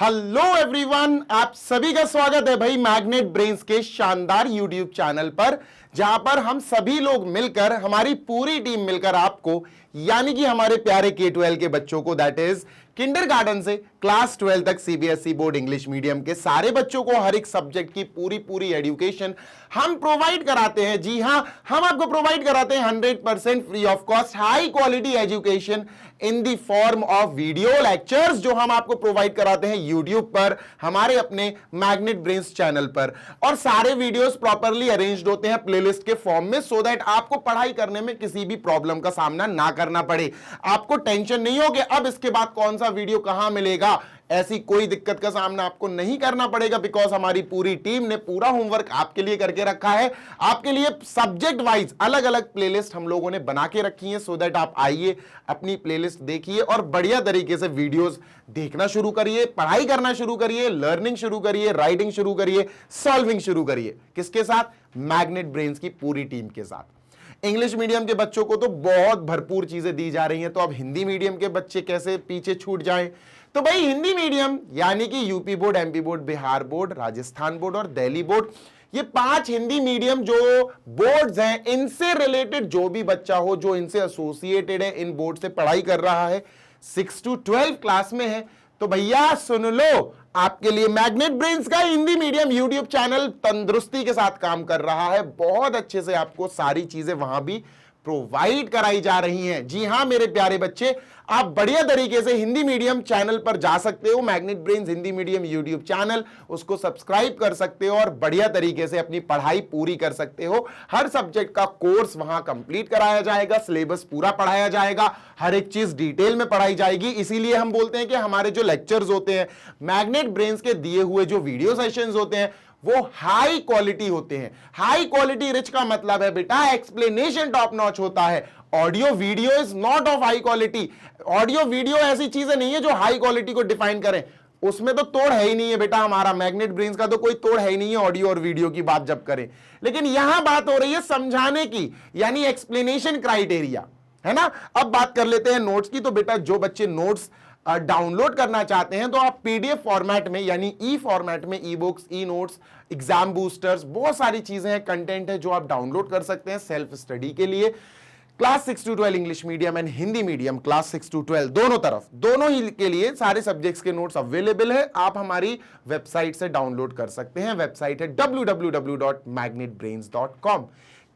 Hello everyone, आप सभी का स्वागत है भाई मैग्नेट ब्रेन्स के शानदार यूट्यूब चैनल पर, जहां पर हम सभी लोग मिलकर, हमारी पूरी टीम मिलकर आपको यानी कि हमारे प्यारे K-12 के बच्चों को, दैट इज किंडरगार्टन से क्लास 12 तक सीबीएसई बोर्ड इंग्लिश मीडियम के सारे बच्चों को हर एक सब्जेक्ट की पूरी एजुकेशन हम प्रोवाइड कराते हैं। जी हां, हम आपको प्रोवाइड कराते हैं 100% free of cost high quality education in the form of video lectures, जो हम आपको प्रोवाइड कराते हैं यूट्यूब पर, हमारे अपने मैग्नेट ब्रेन्स चैनल पर। और सारे वीडियोस प्रॉपरली अरेंज्ड होते हैं प्लेलिस्ट के फॉर्म में, सो दैट आपको पढ़ाई करने में किसी भी प्रॉब्लम का सामना ना करना पड़े। आपको टेंशन नहीं हो कि अब इसके बाद कौन सा वीडियो कहां मिलेगा, ऐसी कोई दिक्कत का सामना आपको नहीं करना पड़ेगा, बिकॉज हमारी पूरी टीम ने पूरा होमवर्क आपके लिए करके रखा है। आपके लिए सब्जेक्ट वाइज अलग अलग प्लेलिस्ट हम लोगों ने बना के रखी है, सो दैट आप आइए, अपनी प्लेलिस्ट देखिए और बढ़िया तरीके से वीडियोस देखना शुरू करिए, पढ़ाई करना शुरू करिए, लर्निंग शुरू करिए, राइटिंग शुरू करिए, सॉल्विंग शुरू करिए। किसके साथ? मैग्नेट ब्रेन्स की पूरी टीम के साथ। इंग्लिश मीडियम के बच्चों को तो बहुत भरपूर चीजें दी जा रही हैं, तो अब हिंदी मीडियम के बच्चे कैसे पीछे छूट जाएं? तो भाई हिंदी मीडियम यानी कि UP board, MP board, Bihar board, Rajasthan board और दिल्ली बोर्ड, ये 5 हिंदी मीडियम जो बोर्ड्स हैं, इनसे रिलेटेड जो भी बच्चा हो, जो इनसे एसोसिएटेड है, इन बोर्ड से पढ़ाई कर रहा है, 6 to 12 क्लास में है, तो भैया सुन लो, आपके लिए मैग्नेट ब्रेन्स का हिंदी मीडियम यूट्यूब चैनल तंदुरुस्ती के साथ काम कर रहा है। बहुत अच्छे से आपको सारी चीजें वहां भी प्रोवाइड कराई जा रही हैं। जी हां मेरे प्यारे बच्चे, आप बढ़िया तरीके से हिंदी मीडियम चैनल पर जा सकते हो, magnet brains Hindi medium YouTube channel, उसको सब्सक्राइब कर सकते हो और बढ़िया तरीके से अपनी पढ़ाई पूरी कर सकते हो। हर सब्जेक्ट का कोर्स वहां कंप्लीट कराया जाएगा, सिलेबस पूरा पढ़ाया जाएगा, हर एक चीज डिटेल में पढ़ाई जाएगी। इसीलिए हम बोलते हैं कि हमारे जो लेक्चर्स होते हैं, मैग्नेट ब्रेन्स के दिए हुए जो वीडियो सेशंस होते हैं, वो हाई क्वालिटी होते हैं। हाई क्वालिटी रिच का मतलब है बेटा एक्सप्लेनेशन टॉप नॉच होता है। Audio video is not of high quality. Audio video ऐसी चीजें नहीं है जो हाई क्वालिटी को डिफाइन करें, उसमें तो तोड़ है ही नहीं है बेटा। हमारा मैग्नेट ब्रेन्स का तो कोई तोड़ है ही नहीं है ऑडियो और वीडियो की बात जब करें। लेकिन यहां बात हो रही है समझाने की, यानी एक्सप्लेनेशन क्राइटेरिया, है ना। अब बात कर लेते हैं नोट्स की। तो बेटा जो बच्चे नोट्स डाउनलोड करना चाहते हैं, तो आप पीडीएफ फॉर्मेट में यानी ई फॉर्मेट में, e books, e notes, exam boosters, बहुत सारी चीजें हैं, कंटेंट है जो आप डाउनलोड कर सकते हैं सेल्फ स्टडी के लिए। Class 6 to 12 English medium and Hindi medium, class 6 to 12 दोनों तरफ, दोनों ही के लिए सारे सब्जेक्ट्स के नोट्स अवेलेबल है। आप हमारी वेबसाइट से डाउनलोड कर सकते हैं। वेबसाइट है www.magnetbrains.com।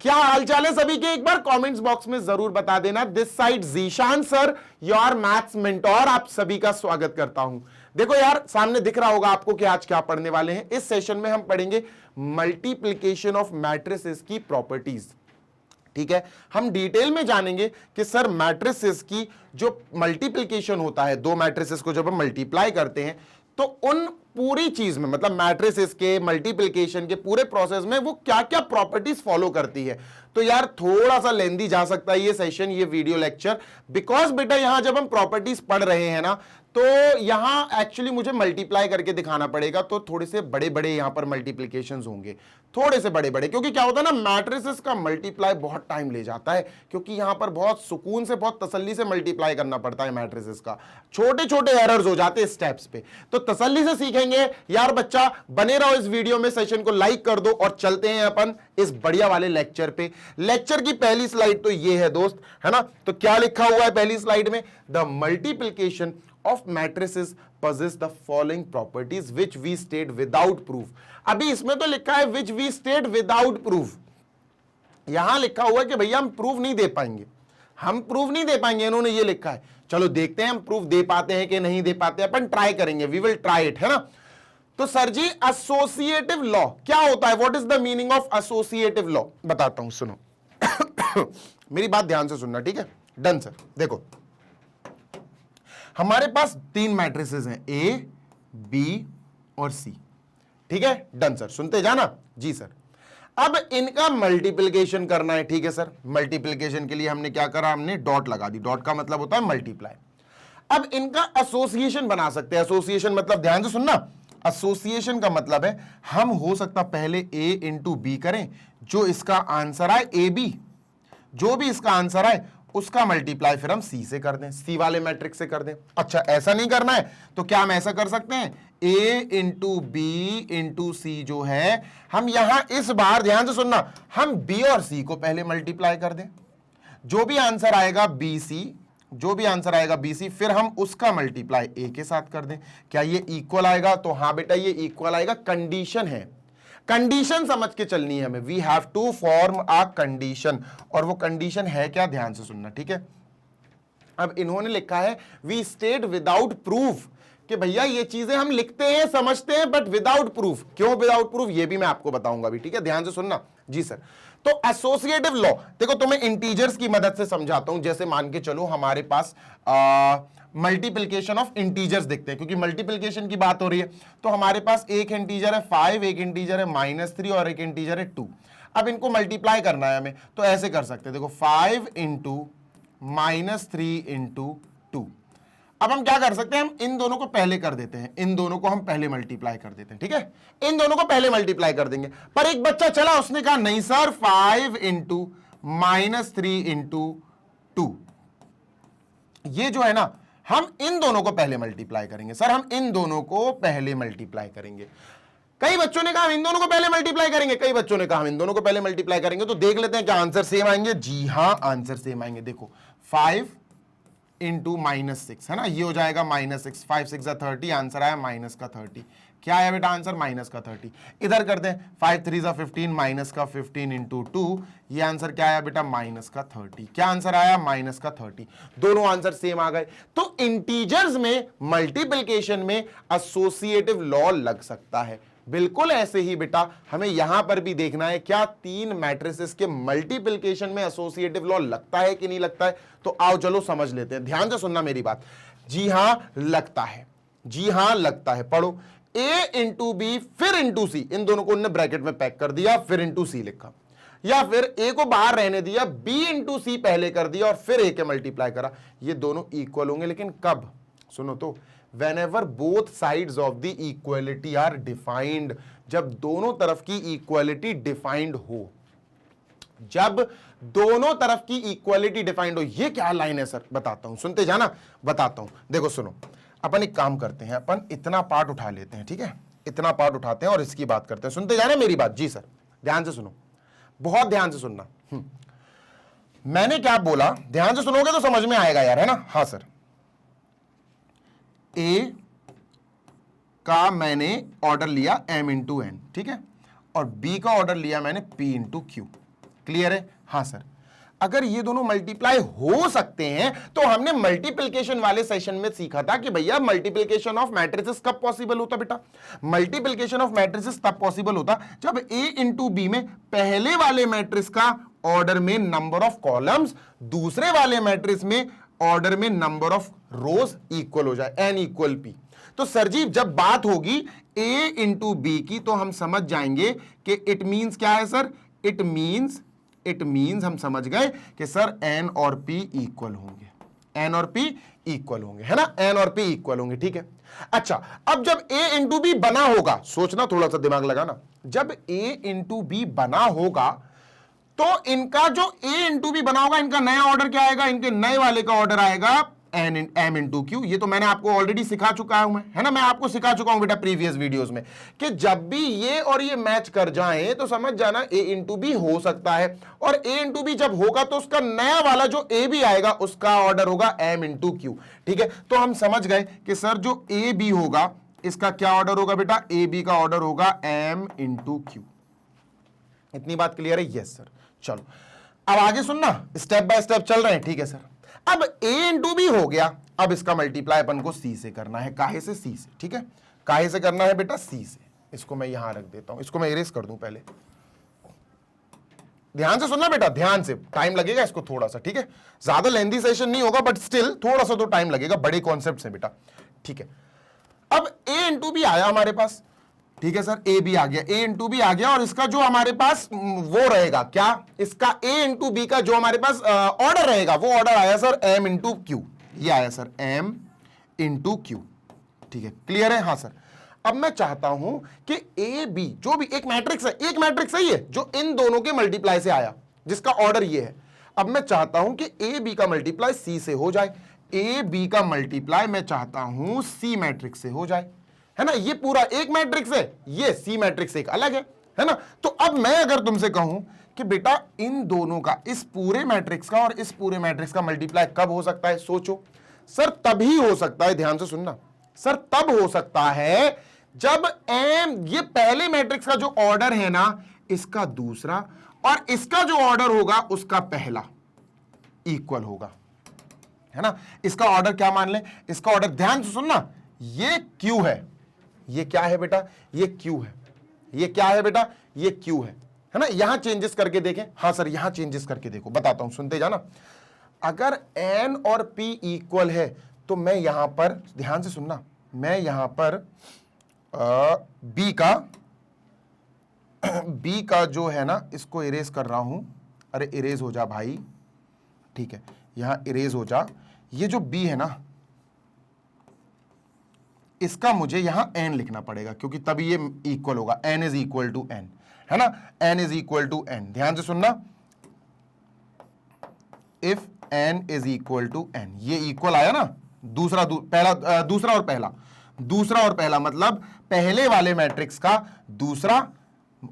क्या हालचाल है सभी के? एक बार कमेंट्स बॉक्स में जरूर बता देना। This side Zeeshan sir, your maths mentor, आप सभी का स्वागत करता हूं। देखो यार, सामने दिख रहा होगा आपको कि आज क्या पढ़ने वाले हैं। इस सेशन में हम पढ़ेंगे मल्टीप्लिकेशन ऑफ मैट्रिसेस की प्रॉपर्टीज। ठीक है, हम डिटेल में जानेंगे कि सर मैट्रिसेस की जो मल्टीप्लिकेशन होता है, दो मैट्रिसेस को जब हम मल्टीप्लाई करते हैं, तो उन पूरी चीज में, मतलब मैट्रिसेस के मल्टीप्लिकेशन के पूरे प्रोसेस में वो क्या क्या प्रॉपर्टीज फॉलो करती है। तो यार थोड़ा सा लेंदी जा सकता है ये सेशन, ये वीडियो लेक्चर, बिकॉज बेटा यहां जब हम प्रॉपर्टीज पढ़ रहे हैं ना, तो यहां एक्चुअली मुझे मल्टीप्लाई करके दिखाना पड़ेगा, तो थोड़े से बड़े बड़े यहां पर मल्टीप्लिकेशंस होंगे, थोड़े से बड़े बड़े, क्योंकि क्या होता है ना, मैट्रिसेस का मल्टीप्लाई बहुत टाइम ले जाता है, क्योंकि यहां पर बहुत सुकून से, बहुत तसल्ली से मल्टीप्लाई करना पड़ता है मैट्रिसेस का। छोटे छोटे एरर्स हो जाते हैं स्टेप्स पे, तो तसल्ली से सीखेंगे यार। बच्चा बने रहो इस वीडियो में, सेशन को लाइक कर दो और चलते हैं अपन इस बढ़िया वाले लेक्चर पे। लेक्चर की पहली स्लाइड तो ये है दोस्त, है ना। तो क्या लिखा हुआ है पहली स्लाइड में? The multiplication of matrices possess the following properties which we state without proof। अभी इसमें तो लिखा है which we state without proof, यहां लिखा हुआ है कि भैया हम प्रूफ नहीं दे पाएंगे, हम प्रूफ नहीं दे पाएंगे, इन्होंने ये लिखा है। चलो देखते हैं हम प्रूफ दे पाते हैं कि नहीं दे पाते, अपन ट्राई करेंगे, वी विल ट्राई इट, है ना। तो सर जी एसोसिएटिव लॉ क्या होता है? What is the meaning of associative law? बताता हूं, सुनो मेरी बात ध्यान से सुनना, ठीक है। Done sir. देखो हमारे पास 3 मैट्रिसेस हैं, ए, बी और सी, ठीक है। डन सर, सुनते जाना। जी सर। अब इनका मल्टीप्लिकेशन करना है, ठीक है सर। मल्टीप्लिकेशन के लिए हमने क्या करा? हमने डॉट लगा दी। डॉट का मतलब होता है मल्टीप्लाई। अब इनका एसोसिएशन बना सकते हैं। एसोसिएशन मतलब, ध्यान से सुनना, एसोसिएशन का मतलब है हम हो सकता पहले ए इंटू बी करें, जो इसका आंसर आए ए बी, जो भी इसका आंसर आए उसका मल्टीप्लाई फिर हम सी से कर दें, सी वाले मैट्रिक्स से कर दें। अच्छा ऐसा नहीं करना है तो क्या हम ऐसा कर सकते हैं, ए इंटू बी इंटू सी जो है, हम यहां इस बार ध्यान से सुनना, हम बी और सी को पहले मल्टीप्लाई कर दें, जो भी आंसर आएगा बी सी, जो भी आंसर आएगा बी सी, फिर हम उसका मल्टीप्लाई ए के साथ कर दें। क्या ये इक्वल आएगा, तो हां बेटा ये इक्वल आएगा। कंडीशन है, कंडीशन समझ के चलनी है हमें, we have to form a condition, और वो कंडीशन है क्या, ध्यान से सुनना, ठीक है। अब इन्होंने लिखा है वी स्टेट विदाउट प्रूफ, कि भैया ये चीजें हम लिखते हैं समझते हैं बट विदाउट प्रूफ। क्यों विदाउट प्रूफ, ये भी मैं आपको बताऊंगा भी, ठीक है, ध्यान से सुनना। जी सर, तो एसोसिएटिव लॉ देखो, तुम्हें इंटीजर्स की मदद से समझाता हूं। जैसे मान के चलो हमारे पास मल्टीप्लिकेशन ऑफ इंटीजर्स देखते हैं, क्योंकि मल्टीप्लिकेशन की बात हो रही है, तो हमारे पास एक इंटीजर है 5, एक इंटीजर है -3 और एक इंटीजर है 2। अब इनको मल्टीप्लाई करना है हमें, तो ऐसे कर सकते हैं, देखो 5 इंटू -3 इंटू 2। अब हम क्या कर सकते हैं, हम इन दोनों को पहले कर देते हैं, इन दोनों को हम पहले मल्टीप्लाई कर देते हैं, ठीक है, इन दोनों को पहले मल्टीप्लाई कर देंगे। पर एक बच्चा चला, उसने कहा नहीं सर 5 इंटू -3 इंटू 2, ये जो है ना, हम इन दोनों को पहले मल्टीप्लाई करेंगे। सर हम इन दोनों को पहले मल्टीप्लाई करेंगे। कई बच्चों ने कहा हम इन दोनों को पहले मल्टीप्लाई करेंगे, कई बच्चों ने कहा हम इन दोनों को पहले मल्टीप्लाई करेंगे। तो देख लेते हैं क्या आंसर सेम आएंगे। जी हां, आंसर सेम आएंगे। देखो 5 इंटू -6 है ना, ये हो जाएगा -6, 5 6 30, आंसर आया -30। क्या आया बेटा आंसर, -30। इधर करते हैं 5 3 15, -15 इंटू 2, ये आंसर क्या आया बेटा, -30। क्या आंसर आया, -30। दोनों आंसर सेम आ गए। तो इंटीजर्स में मल्टीप्लिकेशन में एसोसिएटिव लॉ लग सकता है। बिल्कुल ऐसे ही बेटा हमें यहां पर भी देखना है, क्या 3 मैट्रिसेस के मल्टीप्लिकेशन में एसोसिएटिव लॉ लगता है कि नहीं लगता है। तो आओ चलो समझ लेते हैं, ध्यान से सुनना मेरी बात। जी हां लगता है, जी हां लगता है। पढ़ो, ए इंटू बी फिर इंटू सी, इन दोनों को उन्होंने ब्रैकेट में पैक कर दिया, फिर इंटू सी लिखा, या फिर ए को बाहर रहने दिया, बी इंटू सी पहले कर दिया और फिर ए के मल्टीप्लाई करा। ये दोनों इक्वल होंगे, लेकिन कब, सुनो तो, whenever both sides of the equality are defined, जब दोनों तरफ की इक्वालिटी डिफाइंड हो, जब दोनों तरफ की इक्वालिटी डिफाइंड हो। ये क्या लाइन है सर, बताता हूं, सुनते जाना, बताता हूं। देखो सुनो, अपन एक काम करते हैं, अपन इतना पार्ट उठा लेते हैं, ठीक है, इतना पार्ट उठाते हैं और इसकी बात करते हैं। सुनते जाना मेरी बात। जी सर, ध्यान से सुनो, बहुत ध्यान से सुनना। मैंने क्या बोला, ध्यान से सुनोगे तो समझ में आएगा यार, है ना। हाँ सर, ए का मैंने ऑर्डर लिया m इंटू एन, ठीक है, और बी का ऑर्डर लिया मैंने p इंटू क्यू। क्लियर है। हाँ सर, अगर ये दोनों मल्टीप्लाई हो सकते हैं, तो हमने मल्टीप्लिकेशन वाले सेशन में सीखा था कि भैया मल्टीप्लिकेशन ऑफ मैट्रिसेस कब पॉसिबल होता बेटा, मल्टीप्लिकेशन ऑफ मैट्रिसेस तब पॉसिबल होता जब a इंटू बी में पहले वाले मैट्रिक्स का ऑर्डर में नंबर ऑफ कॉलम्स, दूसरे वाले मैट्रिक्स में ऑर्डर में नंबर ऑफ रोज इक्वल हो जाए, n इक्वल p। तो सर जी जब बात होगी a इंटू बी की, तो हम समझ जाएंगे कि इट मींस क्या है सर, इट मींस हम समझ गए कि सर n और p इक्वल होंगे, n और p इक्वल होंगे, है ना, n और p इक्वल होंगे, ठीक है। अच्छा, अब जब a इंटू बी बना होगा, सोचना थोड़ा सा दिमाग लगाना, जब a इंटू बी बना होगा तो इनका जो a इंटू बी बना होगा, इनका नया ऑर्डर क्या आएगा, इनके नए वाले का ऑर्डर आएगा m इंटू क्यू। ये तो मैंने आपको ऑलरेडी सिखा चुका हूं मैं, है ना, मैं आपको सिखा चुका हूं बेटा प्रीवियस वीडियोस में, कि जब भी ये और ये मैच कर जाएं तो समझ जाना a इंटू बी हो सकता है, और a इंटू बी जब होगा तो उसका नया वाला जो a भी आएगा उसका ऑर्डर होगा m इंटू क्यू, ठीक है। तो हम समझ गए कि सर जो a बी होगा इसका क्या ऑर्डर होगा बेटा, a बी का ऑर्डर होगा m इंटू क्यू। इतनी बात क्लियर है। Yes sir. चलो अब आगे सुनना, स्टेप बाय स्टेप चल रहे हैं, ठीक है सर। अब a इंटू बी हो गया, अब इसका मल्टीप्लाई अपन को c से करना है। काहे से, c से, ठीक है, काहे से करना है बेटा, c से। इसको मैं यहां रख देता हूं, इसको मैं इरेज कर दूं पहले। ध्यान से सुनना बेटा, ध्यान से, टाइम लगेगा इसको थोड़ा सा, ठीक है, ज्यादा लेंथी सेशन नहीं होगा बट स्टिल थोड़ा सा तो टाइम लगेगा, बड़े कॉन्सेप्ट है बेटा, ठीक है। अब a इंटू बी आया हमारे पास, ठीक है सर, ए बी आ गया, ए इंटू बी आ गया, और इसका जो हमारे पास वो रहेगा क्या, इसका ए इंटू बी का जो हमारे पास ऑर्डर रहेगा, वो ऑर्डर आया सर एम इंटू क्यू। ये आया सर एम इंटू क्यू, ठीक है, क्लियर है। हाँ सर, अब मैं चाहता हूं कि ए बी जो भी एक मैट्रिक्स है, एक मैट्रिक्स है ये जो इन दोनों के मल्टीप्लाई से आया, जिसका ऑर्डर ये है। अब मैं चाहता हूं कि ए बी का मल्टीप्लाई सी से हो जाए, ए बी का मल्टीप्लाई मैं चाहता हूं सी मैट्रिक्स से हो जाए, है ना। ये पूरा एक मैट्रिक्स है, ये सी मैट्रिक्स एक अलग है ना। तो अब मैं अगर तुमसे कहूं कि बेटा इन दोनों का, इस पूरे मैट्रिक्स का और इस पूरे मैट्रिक्स का मल्टीप्लाई कब हो सकता है, सोचो सर। तभी हो सकता है, ध्यान से सुनना सर, तब हो सकता है जब एम, ये पहले मैट्रिक्स का जो ऑर्डर है ना, इसका दूसरा और इसका जो ऑर्डर होगा उसका पहला इक्वल होगा, है ना। इसका ऑर्डर क्या मान लें, इसका ऑर्डर, ध्यान से सुनना, ये क्यू है, ये क्या है बेटा, ये क्यू है, ये क्या है बेटा, ये क्यू है ना। यहां चेंजेस करके देखें, हाँ सर यहां चेंजेस करके देखो, बताता हूं, सुनते जाना। अगर एन और पी इक्वल है तो मैं यहां पर, ध्यान से सुनना, मैं यहां पर बी का जो है ना, इसको इरेज कर रहा हूं। अरे इरेज हो जा भाई, ठीक है, यहां इरेज हो जा। ये जो बी है ना, इसका मुझे यहां एन लिखना पड़ेगा, क्योंकि तभी ये इक्वल होगा, N is equal to N, है ना, N is equal to N. ध्यान से सुनना, if N is equal to N, ये इक्वल आया ना, दूसरा और पहला मतलब पहले वाले मैट्रिक्स का दूसरा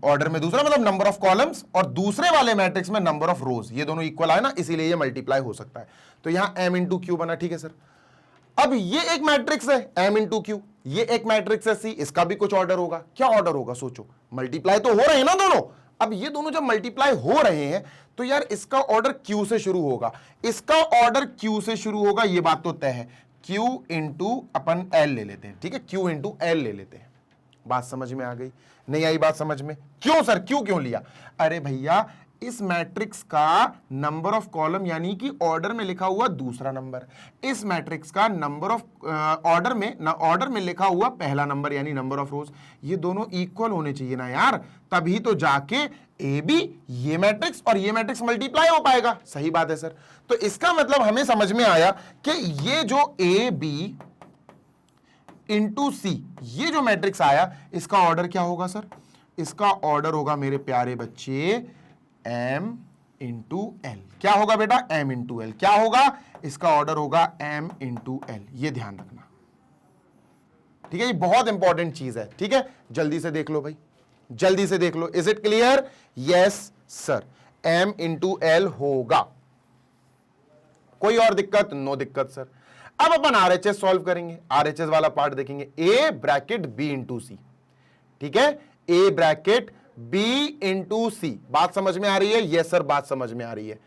ऑर्डर में दूसरा, मतलब नंबर ऑफ कॉलम्स, और दूसरे वाले मैट्रिक्स में नंबर ऑफ रोज, ये दोनों इक्वल आए ना, इसीलिए ये मल्टीप्लाई हो सकता है। तो यहां m इंटू क्यू बना, ठीक है सर। अब ये एक मैट्रिक्स है m इंटू क्यू, ये एक मैट्रिक्स है सी, इसका भी कुछ ऑर्डर होगा। क्या ऑर्डर होगा, सोचो, मल्टीप्लाई तो हो रहे हैं ना दोनों। अब ये दोनों जब मल्टीप्लाई हो रहे हैं तो यार इसका ऑर्डर क्यू से शुरू होगा, इसका ऑर्डर क्यू से शुरू होगा, ये बात तो तय है। क्यू इंटू अपन एल ले लेते हैं, ठीक है, क्यू इंटू एल ले लेते हैं। बात समझ में आ गई, नहीं आई बात समझ में? क्यों सर, क्यों लिया? अरे भैया, इस मैट्रिक्स का नंबर ऑफ कॉलम यानी कि ऑर्डर में लिखा हुआ दूसरा नंबर, इस मैट्रिक्स का नंबर ऑफ ऑर्डर में लिखा हुआ पहला नंबर यानी नंबर ऑफ रोज, ये दोनों इक्वल होने चाहिए ना यार, तभी तो जाके ए बी, ये मैट्रिक्स और ये मैट्रिक्स मल्टीप्लाई हो पाएगा। सही बात है सर। तो इसका मतलब हमें समझ में आया कि ये जो ए बी इंटू सी, ये जो मैट्रिक्स आया, इसका ऑर्डर क्या होगा सर? इसका ऑर्डर होगा मेरे प्यारे बच्चे m इंटू एल। क्या होगा बेटा? m into L. क्या होगा? इसका ऑर्डर होगा m इंटू एल। ये ध्यान रखना, ठीक है, ये बहुत इंपॉर्टेंट चीज है, ठीक है। जल्दी से देख लो भाई, जल्दी से देख लो। Is it clear? Yes sir, m into L होगा। कोई और दिक्कत? नो दिक्कत सर। अब अपन आरएचएस सॉल्व करेंगे, आरएचएस वाला पार्ट देखेंगे। A bracket B into C, ठीक है, A bracket B into C. बात समझ में आ रही है? यस सर, बात समझ में आ रही है।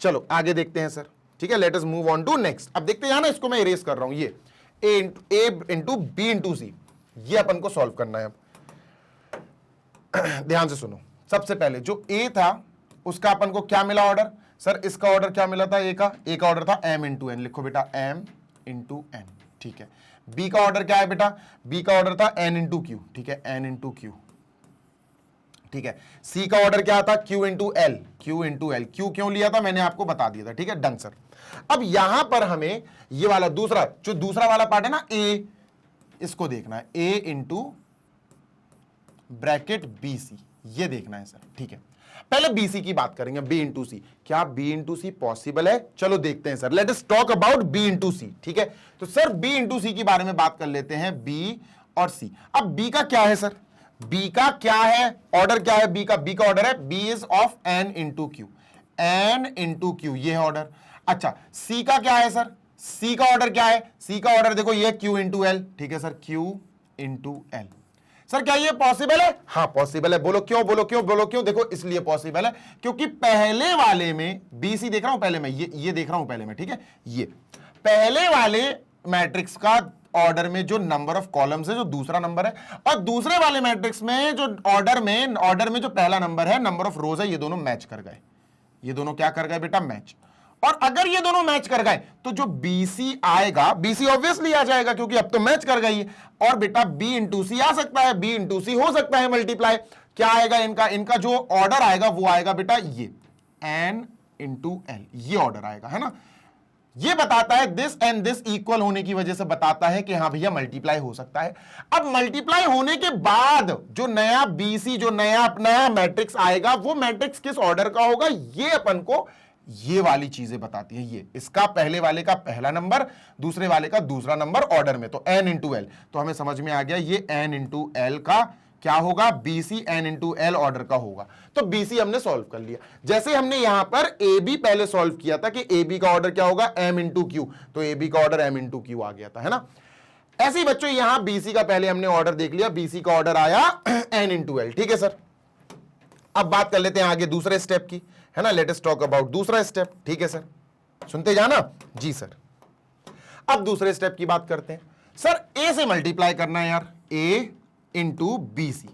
चलो आगे देखते हैं सर, ठीक है, let us move on to next. अब देखते हैं ना, इसको मैं इरेज कर रहा हूं, ये ए इंटू बी इंटू सी, ये अपन को सॉल्व करना है। अब ध्यान से सुनो, सबसे पहले जो ए था उसका अपन को क्या मिला ऑर्डर? सर इसका ऑर्डर क्या मिला था? ए का ऑर्डर था m इंटू एन। लिखो बेटा m इंटू एन, ठीक है। बी का ऑर्डर क्या है बेटा? बी का ऑर्डर था n इंटू क्यू, ठीक है, n इंटू क्यू, ठीक है। सी का ऑर्डर क्या था? q into L, q into L. Q क्यों लिया था मैंने आपको बता दिया था, ठीक है, डन सर। अब यहां पर हमें ये वाला दूसरा वाला पार्ट है ना a, इसको देखना है, a into bracket B C, ये देखना है सर, ठीक है। पहले बीसी की बात करेंगे, बी इंटू सी। क्या बी इंटू सी पॉसिबल है? चलो देखते हैं sir, let us talk about B into C, ठीक है। तो सर बी इंटू सी के बारे में बात कर लेते हैं, बी और सी। अब बी का क्या है सर? बी का क्या है ऑर्डर? क्या है बी का ऑर्डर है B is of N into Q, N into Q, ये है ऑर्डर। अच्छा, सी का क्या है सर? सी का ऑर्डर क्या है? सी का ऑर्डर देखो, ये क्यू इंटू एल, ठीक है sir, Q into L. Sir क्या ये पॉसिबल है? हाँ पॉसिबल है। बोलो क्यों, बोलो क्यों, बोलो क्यों? देखो इसलिए पॉसिबल है क्योंकि पहले वाले में बीसी देख रहा हूं, पहले में ये देख रहा हूं पहले में, ठीक है। ये पहले वाले मैट्रिक्स का ऑर्डर में जो नंबर ऑफ कॉलम्स है जो दूसरा नंबर है, और दूसरे वाले मैट्रिक्स में जो ऑर्डर में जो पहला नंबर है, नंबर ऑफ रोज है, ये दोनों मैच कर गए। ये दोनों क्या कर गए बेटा? मैच। और अगर ये दोनों मैच कर गए तो जो बीसी आएगा, बीसी ऑब्वियसली आ जाएगा क्योंकि अब तो मैच कर गई है। और बेटा बी इंटू सी आ सकता है, बी इंटू सी हो सकता है मल्टीप्लाई। क्या आएगा इनका जो ऑर्डर आएगा वो आएगा बेटा ये एन इंटू एल, ये ऑर्डर आएगा, है ना। ये बताता है दिस एंड दिस इक्वल होने की वजह से बताता है कि हाँ भैया मल्टीप्लाई हो सकता है। अब मल्टीप्लाई होने के बाद जो नया बीसी, जो नया अपना मैट्रिक्स आएगा, वो मैट्रिक्स किस ऑर्डर का होगा ये अपन को ये वाली चीजें बताती है। ये इसका पहले वाले का पहला नंबर, दूसरे वाले का दूसरा नंबर ऑर्डर में, तो n इंटू एल। तो हमें समझ में आ गया ये n इंटू एल का क्या होगा, BC n into L order का होगा। तो BC हमने सॉल्व कर लिया। जैसे हमने यहां पर AB पहले सॉल्व किया था कि AB का ऑर्डर क्या होगा, M इंटू क्यू, तो AB का ऑर्डर M इंटू क्यू आ गया था, है ना। ऐसे ही बच्चों यहां BC का पहले हमने ऑर्डर देख लिया, BC का ऑर्डर आया n इंटू एल। ठीक है सर, अब बात कर लेते हैं आगे दूसरे स्टेप की, है ना। लेट अस टॉक अबाउट दूसरा स्टेप। ठीक है सर, सुनते जाना जी सर। अब दूसरे स्टेप की बात करते हैं सर। A से मल्टीप्लाई करना है यार, A इंटू BC,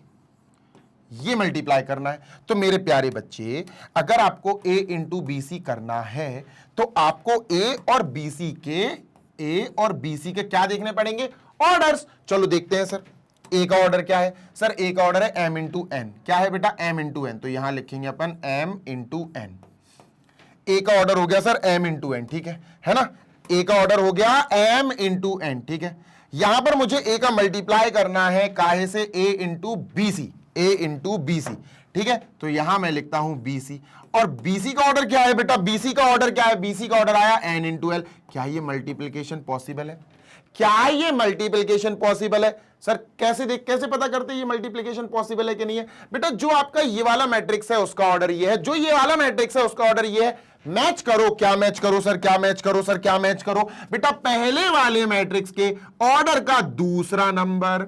ये मल्टीप्लाई करना है। तो मेरे प्यारे बच्चे, अगर आपको A इंटू BC करना है तो आपको A और BC के क्या देखने पड़ेंगे, ऑर्डर्स। चलो देखते हैं सर। A का ऑर्डर क्या है सर, A का ऑर्डर है M इंटू एन। क्या है बेटा, M इंटू एन, तो यहां लिखेंगे अपन M इंटू एन। A का ऑर्डर हो गया सर M इंटू एन, ठीक है ना। A का ऑर्डर हो गया M इंटू एन, ठीक है। यहां पर मुझे A का मल्टीप्लाई करना है काहे से, A into BC, A into BC, ठीक है। तो यहां मैं लिखता हूं BC, और BC का ऑर्डर क्या है बेटा, BC का ऑर्डर क्या है, BC का ऑर्डर आया N इंटू एल। क्या ये मल्टीप्लीकेशन पॉसिबल है, क्या ये मल्टीप्लीकेशन पॉसिबल है सर? कैसे पता करते हैं ये मल्टीप्लीकेशन पॉसिबल है कि नहीं है? बेटा जो आपका ये वाला मैट्रिक्स है उसका ऑर्डर ये है, जो ये वाला मैट्रिक्स है उसका ऑर्डर ये है। मैच करो, क्या मैच करो सर, क्या मैच करो सर, क्या मैच करो बेटा, पहले वाले मैट्रिक्स के ऑर्डर का दूसरा नंबर,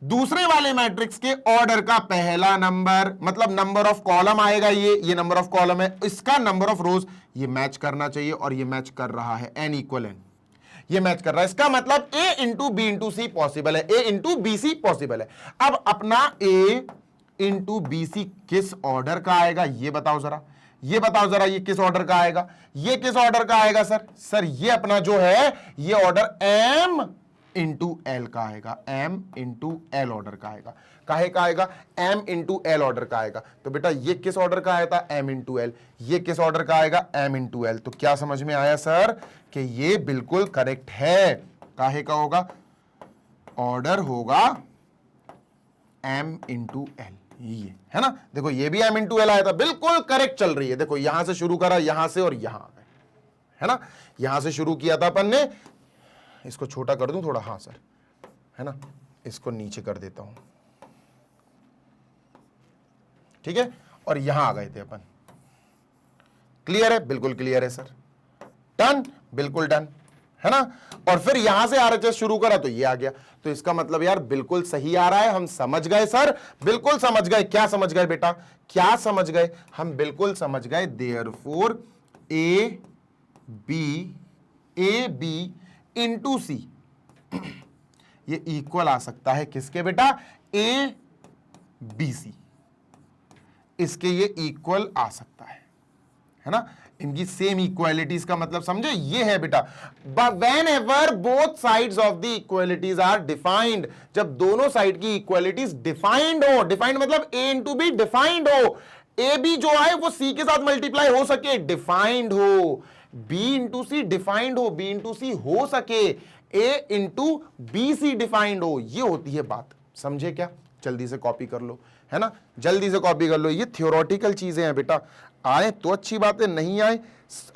दूसरे वाले मैट्रिक्स के ऑर्डर का पहला नंबर, मतलब नंबर ऑफ कॉलम आएगा, ये नंबर ऑफ कॉलम है, इसका नंबर ऑफ रोज, ये मैच करना चाहिए, और ये मैच कर रहा है, n इक्वल n, ये मैच कर रहा है। इसका मतलब A into B into C possible है, A into B C possible है। अब अपना A इंटू बी सी किस ऑर्डर का आएगा, ये बताओ जरा, ये बताओ जरा, ये किस ऑर्डर का आएगा, ये किस ऑर्डर का आएगा सर ये अपना जो है ये ऑर्डर M इंटू एल का आएगा, M इंटू एल ऑर्डर का आएगा। काहे का आएगा, M इंटू एल ऑर्डर का आएगा। तो बेटा ये किस ऑर्डर का आया था, M इंटू एल, ये किस ऑर्डर का आएगा, M इंटू एल। तो क्या समझ में आया सर कि ये बिल्कुल करेक्ट है। काहे का होगा, ऑर्डर होगा M इंटू एल, ये है ना। देखो ये भी M इंटू एल आया था, बिल्कुल करेक्ट चल रही है। देखो यहां से शुरू करा, यहां से और यहां आ गए, है ना। यहां से शुरू किया था अपन ने, इसको छोटा कर दूं थोड़ा, हाँ सर, है ना, इसको नीचे कर देता हूं, ठीक है। और यहां आ गए थे अपन। क्लियर है, बिल्कुल क्लियर है सर, डन, बिल्कुल डन, है ना। और फिर यहां से RHS शुरू करा तो ये आ गया। तो इसका मतलब यार बिल्कुल सही आ रहा है, हम समझ गए सर, बिल्कुल समझ गए। क्या समझ गए बेटा, क्या समझ गए, हम बिल्कुल समझ गए। Therefore A B into C ये इक्वल आ सकता है किसके बेटा, ए बी सी, इसके ये इक्वल आ सकता है ना। इनकी सेम इक्वालिटीज का मतलब समझे, ये है बेटा, whenever both sides of the equalities are defined, जब दोनों साइड की इक्वालिटीज डिफाइंड हो, डिफाइंड मतलब ए इंटू बी डिफाइंड हो, ए बी जो है वो सी के साथ मल्टीप्लाई हो सके, डिफाइंड हो, बी इंटू सी डिफाइंड हो, बी इंटू सी हो सके, ए इंटू बी सी डिफाइंड हो, ये होती है बात। समझे क्या, जल्दी से कॉपी कर लो, है ना, जल्दी से कॉपी कर लो। ये थियोरेटिकल चीजें हैं बेटा, आए तो अच्छी बात है, नहीं आए,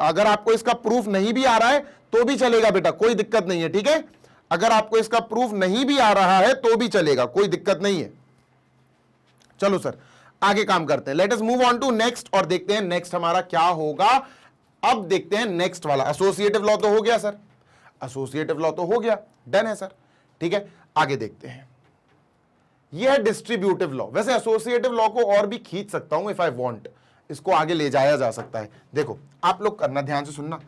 अगर आपको इसका प्रूफ नहीं भी आ रहा है तो भी चलेगा बेटा, कोई दिक्कत नहीं है, ठीक है। अगर आपको इसका प्रूफ नहीं भी आ रहा है तो भी चलेगा, कोई दिक्कत नहीं है। चलो सर आगे काम करते हैं, let us move on to next, और देखते हैं नेक्स्ट हमारा क्या होगा। अब देखते हैं नेक्स्ट वाला, एसोसिएटिव लॉ तो हो गया सर, एसोसिएटिव लॉ तो हो गया, डन है सर, ठीक है। आगे देखते हैं, यह है डिस्ट्रीब्यूटिव लॉ। वैसे एसोसिएटिव लॉ को और भी खींच सकता हूं इफ आई वांट, इसको आगे ले जाया जा सकता है। देखो आप लोग करना, ध्यान से सुनना,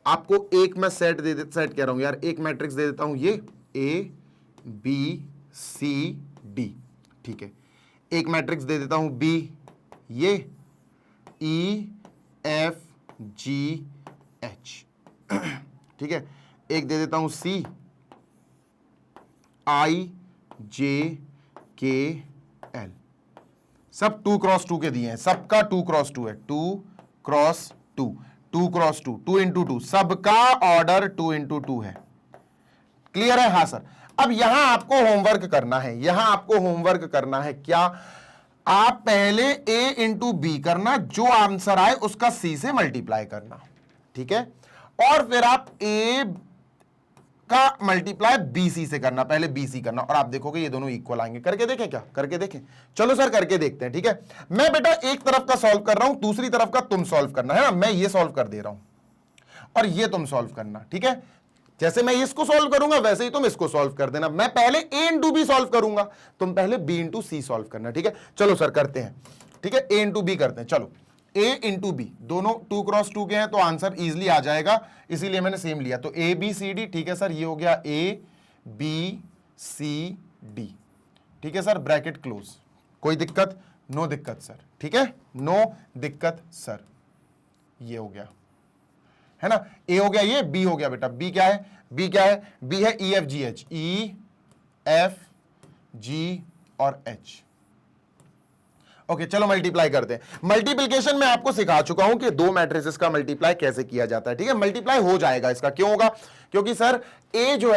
आपको एक मैं सेट सेट कह रहा हूं यार, एक मैट्रिक्स दे देता हूं, ये ए बी सी डी, ठीक है। एक मैट्रिक्स दे देता हूं बी, ये ई एफ जी एच, ठीक है। एक दे देता हूं सी, आई जे के एल, सब 2 क्रॉस 2 के दिए हैं, सबका 2 क्रॉस 2 है, 2 क्रॉस 2, 2 क्रॉस 2, 2 इंटू 2, सबका ऑर्डर 2 इंटू 2 है। क्लियर है, हाँ सर। अब यहां आपको होमवर्क करना है, यहां आपको होमवर्क करना है क्या, आप पहले a इंटू बी करना, जो आंसर आए उसका c से मल्टीप्लाई करना, ठीक है, और फिर आप a का मल्टीप्लाई BC से करना, पहले BC करना, और आप देखोगे ये दोनों इक्वल आएंगे। करके देखें क्या? करके देखें, चलो सर करके देखते हैं, ठीक है। मैं बेटा एक तरफ का सॉल्व कर रहा हूं, दूसरी तरफ का तुम सॉल्व करना है ना, मैं ये सॉल्व कर दे रहा हूं और ये तुम सॉल्व करना, ठीक है। जैसे मैं इसको सॉल्व करूंगा वैसे ही तुम इसको सॉल्व कर देना। मैं पहले a इंटू बी सॉल्व करूंगा, तुम पहले b इंटू सी सॉल्व करना, ठीक है। चलो सर करते हैं, ठीक है, a इंटू बी करते हैं। चलो a इंटू बी, दोनों 2 क्रॉस 2 के हैं तो आंसर इजिली आ जाएगा, इसीलिए मैंने सेम लिया। तो a b c d, ठीक है सर, ये हो गया a b c d, ठीक है सर, ब्रैकेट क्लोज। कोई दिक्कत? नो दिक्कत सर, ठीक है, नो दिक्कत सर। ये हो गया, है ना, a हो गया, ये b हो गया बेटा। b क्या है? b क्या है? b है e f g h, e f g और h। ओके, चलो मल्टीप्लाई करते हैं। मल्टीप्लिकेशन में आपको सिखा चुका हूं कि दो मैट्रिसेस का मल्टीप्लाई कैसे किया जाता है, ठीक है। मल्टीप्लाई हो जाएगा इसका, क्यों होगा? क्योंकि सर a जो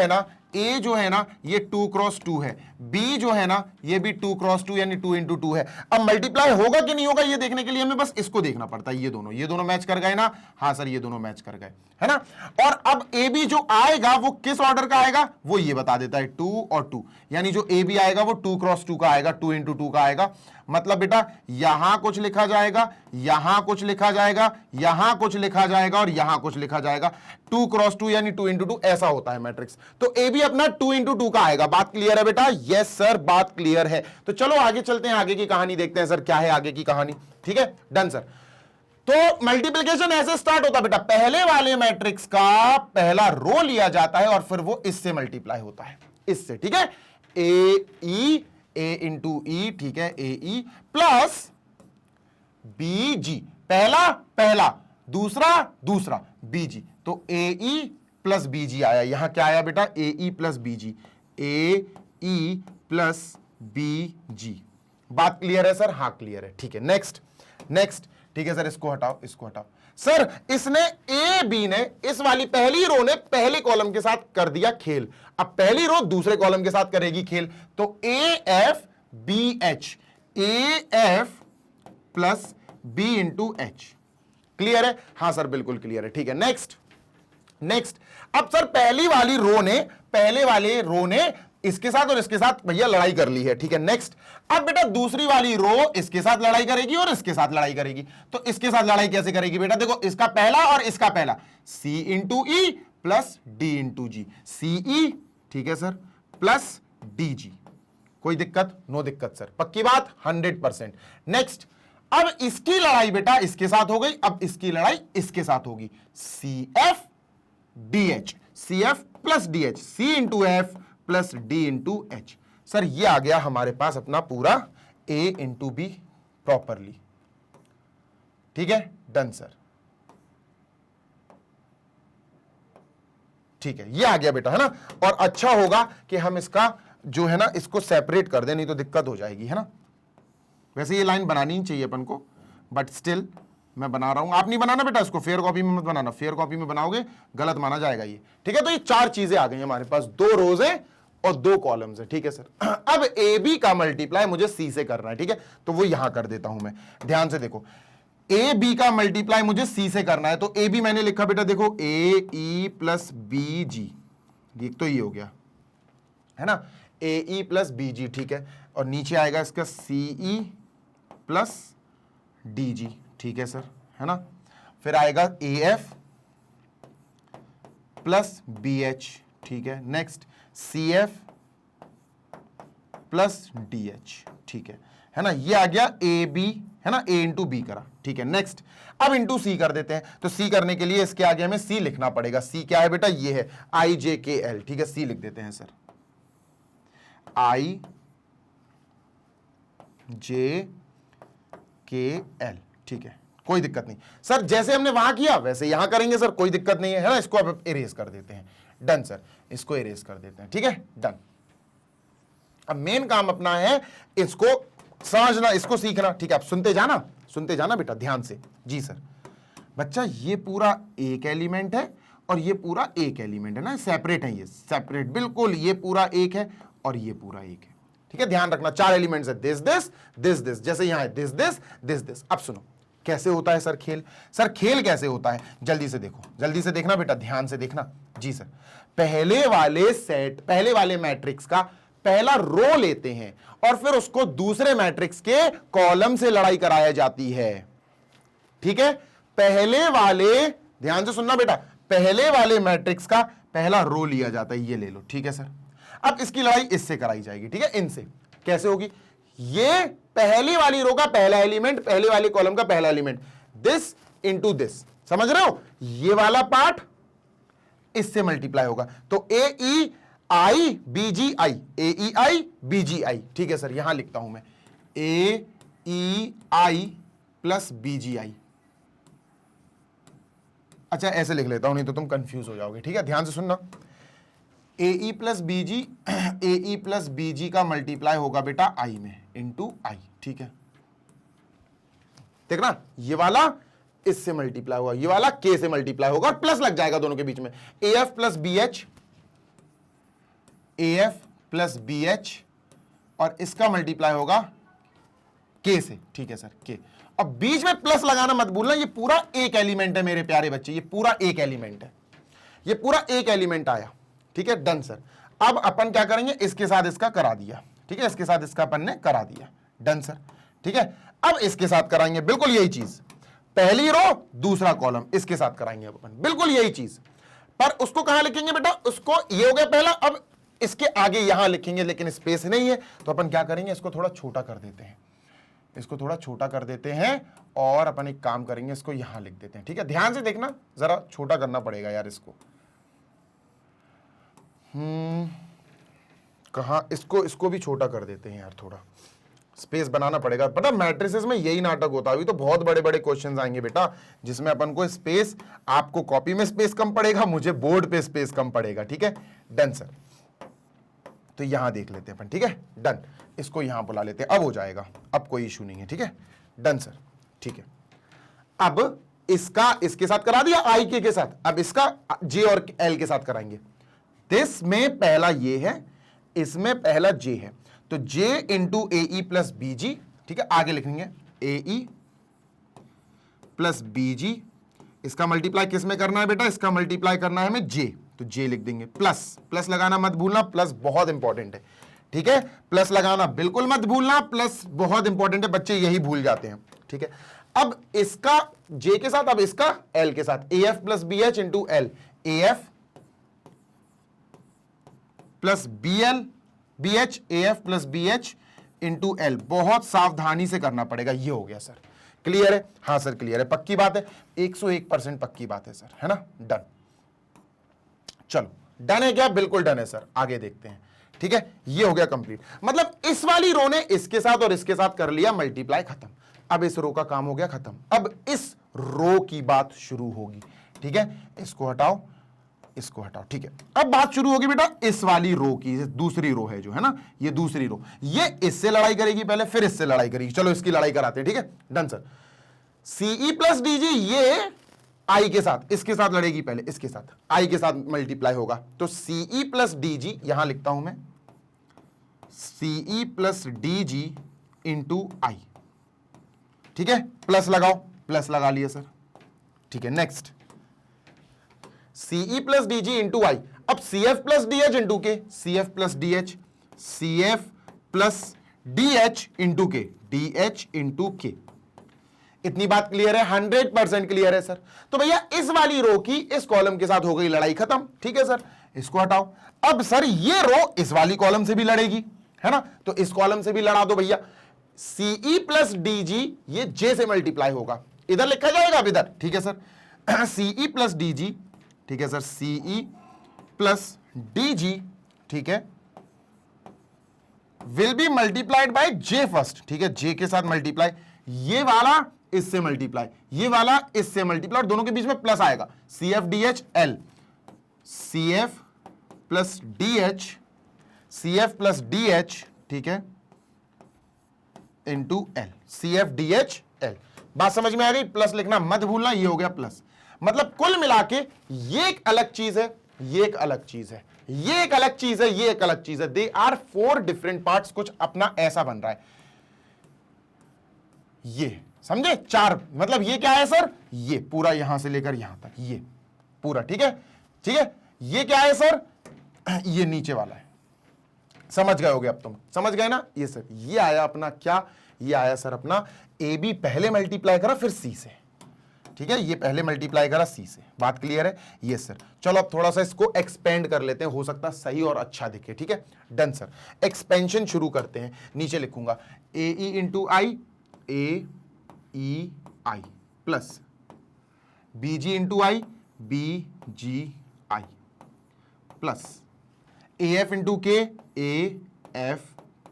है ना ये 2 क्रॉस 2 है, b जो है ना ये भी 2 क्रॉस 2 यानी 2 इंटू 2 है। अब मल्टीप्लाई होगा कि नहीं होगा ये देखने के लिए हमें बस इसको देखना पड़ता है। ये दोनों मैच कर गए ना? हाँ सर, ये दोनों मैच कर गए, है ना। और अब ए बी जो आएगा वो किस ऑर्डर का आएगा वो ये बता देता है, 2 और 2, यानी जो ए बी आएगा वो 2 क्रॉस 2 का आएगा, 2 इंटू 2 का आएगा। मतलब बेटा यहां कुछ लिखा जाएगा, यहां कुछ लिखा जाएगा, यहां कुछ लिखा जाएगा और यहां कुछ लिखा जाएगा। 2 क्रॉस 2 यानी 2 इंटू 2, ऐसा होता है मैट्रिक्स। तो ए बी अपना 2 इंटू 2 का आएगा। बात क्लियर है बेटा? यस सर, बात क्लियर है। तो चलो आगे चलते हैं, आगे की कहानी देखते हैं। सर क्या है आगे की कहानी? ठीक है, डन सर। तो मल्टीप्लिकेशन ऐसे स्टार्ट होता है बेटा, पहले वाले मैट्रिक्स का पहला रो लिया जाता है और फिर वो इससे मल्टीप्लाई होता है, इससे, ठीक है। ए इंटू ई, ठीक है, ए ई प्लस बी जी, पहला, दूसरा बी जी, तो ए ई प्लस बी जी आया। यहां क्या आया बेटा? ए ई प्लस बी जी, ए ई प्लस बी जी। बात क्लियर है सर? हाँ क्लियर है, ठीक है। नेक्स्ट, ठीक है सर, इसको हटाओ। सर इसने ए बी ने इस वाली पहली रो ने पहले कॉलम के साथ कर दिया खेल, अब पहली रो दूसरे कॉलम के साथ करेगी खेल। तो A F B H, A F plus B into H. Clear है? हाँ सर बिल्कुल क्लियर है, ठीक है। नेक्स्ट, अब सर पहले वाले रो ने इसके साथ और इसके साथ भैया लड़ाई कर ली है, ठीक है। नेक्स्ट, अब बेटा दूसरी वाली रो इसके साथ लड़ाई करेगी और इसके साथ लड़ाई करेगी। तो इसके साथ लड़ाई कैसे करेगी बेटा? देखो, इसका पहला और इसका पहला, C into E plus D into G, C E, ठीक है सर, प्लस डी जी। कोई दिक्कत? नो दिक्कत सर, पक्की बात, 100%। नेक्स्ट, अब इसकी लड़ाई बेटा इसके साथ हो गई, अब इसकी लड़ाई इसके साथ होगी, C F D H, C F plus D H, C into F plus D into H. Sir ये आ गया हमारे पास अपना पूरा ए इंटू बी प्रॉपरली, ठीक है, डन सर, ठीक है, ये आ गया बेटा, है ना। और अच्छा होगा कि हम इसका जो है ना इसको सेपरेट कर दें, नहीं तो दिक्कत हो जाएगी, है ना। वैसे ये लाइन बनानी ही चाहिए अपन को, बट स्टिल मैं बना रहा हूं। आप नहीं बनाना बेटा इसको, फेयर कॉपी में मत बनाना, फेयर कॉपी में बनाओगे गलत माना जाएगा ये, ठीक है। तो ये 4 चीजें आ गई हमारे पास, 2 रोज है और 2 कॉलम्स है, ठीक है सर। अब ए बी का मल्टीप्लाई मुझे सी से करना है, ठीक है, तो वो यहां कर देता हूं मैं। ध्यान से देखो, ए बी का मल्टीप्लाई मुझे सी से करना है, तो ए बी मैंने लिखा बेटा, देखो, ए ई प्लस बी जी, तो ये हो गया, है ना, ए ई प्लस बी जी, ठीक है। और नीचे आएगा इसका सी ई प्लस डी जी, ठीक है सर, है ना। फिर आएगा A F plus B H, ठीक है। Next C F plus D H, ठीक है ना। ये आ गया ए बी, है ना, ए इंटू बी करा, ठीक है। नेक्स्ट, अब इंटू सी कर देते हैं। तो सी करने के लिए इसके आगे हमें सी लिखना पड़ेगा। सी क्या है बेटा? ये है आई जे के एल, ठीक है, सी लिख देते हैं सर, आई जे के एल, ठीक है, कोई दिक्कत नहीं सर। जैसे हमने वहां किया वैसे यहां करेंगे सर, कोई दिक्कत नहीं है ना। इसको अब इरेज कर देते हैं, डन सर, इसको इरेज कर देते हैं, ठीक है, डन। अब मेन काम अपना है इसको समझना, इसको सीखना, ठीक है। आप सुनते जाना बेटा ध्यान से। जी सर, बच्चा ये पूरा एक एलिमेंट है और ये पूरा एक एलिमेंट है ना, सेपरेट है, ये सेपरेट बिल्कुल, ये पूरा एक है और ये पूरा एक है, ठीक है, ध्यान रखना 4 एलिमेंट्स है, दिस दिस दिस दिस, जैसे यहां है दिस दिस दिस दिस। अब सुनो कैसे होता है सर खेल, सर खेल कैसे होता है, जल्दी से देखो, जल्दी से देखना बेटा, ध्यान से देखना जी सर। पहले वाले मैट्रिक्स का पहला रो लेते हैं और फिर उसको दूसरे मैट्रिक्स के कॉलम से लड़ाई कराया जाती है, ठीक है। पहले वाले, ध्यान से सुनना बेटा, पहले वाले मैट्रिक्स का पहला रो लिया जाता है, ये ले लो, ठीक है सर। अब इसकी लड़ाई इससे कराई जाएगी, ठीक है, इनसे। कैसे होगी, ये पहली वाली रो का पहला एलिमेंट, पहले वाले कॉलम का पहला एलिमेंट, दिस इंटू दिस, समझ रहे हो, ये वाला पार्ट इससे मल्टीप्लाई होगा, तो ए E I B G I, A E I B G आई, ठीक है सर। यहां लिखता हूं मैं ए E I plus B G आई, अच्छा ऐसे लिख लेता हूं, नहीं तो तुम कंफ्यूज हो जाओगे, ठीक है, ध्यान से सुनना। ए ई प्लस बी जी, ए ई प्लस बी जी का मल्टीप्लाई होगा बेटा आई में, इंटू आई, ठीक है। देखना ये वाला इससे मल्टीप्लाई होगा, ये वाला के से मल्टीप्लाई होगा और प्लस लग जाएगा दोनों के बीच में, A F plus B H, A F plus B H, और इसका मल्टीप्लाई होगा के से, ठीक है सर, के। अब बीच में प्लस लगाना मत भूलना, ये पूरा एक एलिमेंट है मेरे प्यारे बच्चे, ये पूरा एक एलिमेंट है, ये पूरा एक एलिमेंट आया, ठीक है, डन सर। अब अपन क्या करेंगे, इसके साथ इसका करा दिया, ठीक है, इसके साथ इसका अपन ने करा दिया, डन सर, ठीक है। अब इसके साथ कराएंगे बिल्कुल यही चीज, पहली रो दूसरा कॉलम, इसके साथ कराएंगे अब अपन बिल्कुल यही चीज, पर उसको कहां लिखेंगे बेटा, उसको ये हो गया पहला, अब इसके आगे यहां लिखेंगे, लेकिन स्पेस नहीं है, तो अपन क्या करेंगे, इसको थोड़ा छोटा कर देते हैं, इसको थोड़ा छोटा कर देते हैं और अपन एक काम करेंगे, इसको यहां लिख देते हैं, ठीक है। ध्यान से देखना, जरा छोटा करना पड़ेगा यार इसको, कहां, इसको भी छोटा कर देते हैं यार, थोड़ा स्पेस बनाना पड़ेगा। पता मैट्रिसेस में यही नाटक होता है, अभी तो बहुत बड़े बड़े क्वेश्चंस आएंगे बेटा, जिसमें अपन को स्पेस, आपको कॉपी में स्पेस कम पड़ेगा, मुझे बोर्ड पे स्पेस कम पड़ेगा, ठीक है, डन सर। तो यहां देख लेते हैं अपन, ठीक है, डन, इसको यहां बुला लेते हैं, अब हो जाएगा, अब कोई इशू नहीं है, ठीक है, डन सर, ठीक है। अब इसका इसके साथ करा दिया आई के साथ, अब इसका जे और एल के साथ कराएंगे। दिस में पहला ये है, इसमें पहला जे है, तो जे इंटू ए ई प्लस बी जी, ठीक है, आगे लिखेंगे ए ई प्लस बी जी, इसका मल्टीप्लाई किस में करना है बेटा, इसका मल्टीप्लाई करना है हमें जे, तो जे लिख देंगे, प्लस प्लस लगाना मत भूलना, प्लस बहुत इंपॉर्टेंट है, ठीक है, प्लस लगाना बिल्कुल मत भूलना, प्लस बहुत इंपॉर्टेंट है, बच्चे यही भूल जाते हैं, ठीक है। अब इसका जे के साथ, अब इसका एल के साथ, A F plus B H into L, A F plus B L B H, A F plus B H into L, बहुत सावधानी से करना पड़ेगा। ये हो गया सर, क्लियर है, हाँ सर क्लियर है, पक्की बात है, 101% पक्की बात है सर, है ना, डन। चलो डन है क्या, बिल्कुल डन है सर, आगे देखते हैं, ठीक है। ये हो गया कंप्लीट, मतलब इस वाली रो ने इसके साथ और इसके साथ कर लिया मल्टीप्लाई, खत्म। अब इस रो का काम हो गया खत्म, अब इस रो की बात शुरू होगी, ठीक है, इसको हटाओ, इसको हटाओ, ठीक है। अब बात शुरू होगी बेटा इस वाली रो की, दूसरी रो है जो है ना, ये दूसरी रो, ये इससे लड़ाई करेगी पहले, फिर इससे लड़ाई करेगी, चलो इसकी लड़ाई कराते हैं, ठीक है, done sir. C E plus D G ये आई के साथ, इसके साथ लड़ेगी पहले, इसके साथ आई के साथ मल्टीप्लाई होगा, तो सीई प्लस डीजी, यहां लिखता हूं मैं सीई प्लस डीजी इंटू आई, ठीक है, प्लस लगाओ, प्लस लगा लिया सर, ठीक है। Next CE plus DG into I, अब C F plus D H into K, C F plus D H, C F plus D H into K, D H into K, इतनी बात clear है, 100% clear है sir. तो भैया इस वाली रो की इस कॉलम के साथ हो गई लड़ाई खत्म, ठीक है सर, इसको हटाओ। अब सर ये रो इस वाली कॉलम से भी लड़ेगी, है ना, तो इस कॉलम से भी लड़ा दो भैया, सीई प्लस डीजी ये जे से मल्टीप्लाई होगा, इधर लिखा जाएगा, अब इधर, ठीक है सर, सीई प्लस डीजी, ठीक है सर, सीई प्लस डीजी, ठीक है, will be multiplied by J first, ठीक है, जे के साथ मल्टीप्लाई, ये वाला इससे मल्टीप्लाई, ये वाला इससे मल्टीप्लाई, दोनों के बीच में प्लस आएगा, C F D H L, C F plus D H, C F plus D H, ठीक है, into L, C F D H L, बात समझ में आ गई, प्लस लिखना मत भूलना, ये हो गया प्लस, मतलब कुल मिला के ये एक अलग चीज है, ये एक अलग चीज है, ये एक अलग चीज है, ये एक अलग चीज है। They are 4 different parts. कुछ अपना ऐसा बन रहा है, ये समझे, 4 मतलब ये क्या है सर, ये पूरा यहां से लेकर यहां तक ये पूरा, ठीक है, ठीक है। ये क्या है सर, ये नीचे वाला है। समझ गए होगे अब तुम, समझ गए ना। ये सर ये आया अपना क्या, ये आया सर अपना ए बी पहले मल्टीप्लाई करा फिर सी से, ठीक है, ये पहले मल्टीप्लाई करा सी से। बात क्लियर है? ये सर चलो अब थोड़ा सा इसको एक्सपेंड कर लेते हैं, हो सकता है सही और अच्छा दिखे, ठीक है। डन सर, एक्सपेंशन शुरू करते हैं। नीचे लिखूंगा A E into I, A E I plus B G into I, B G I plus A F into K, A F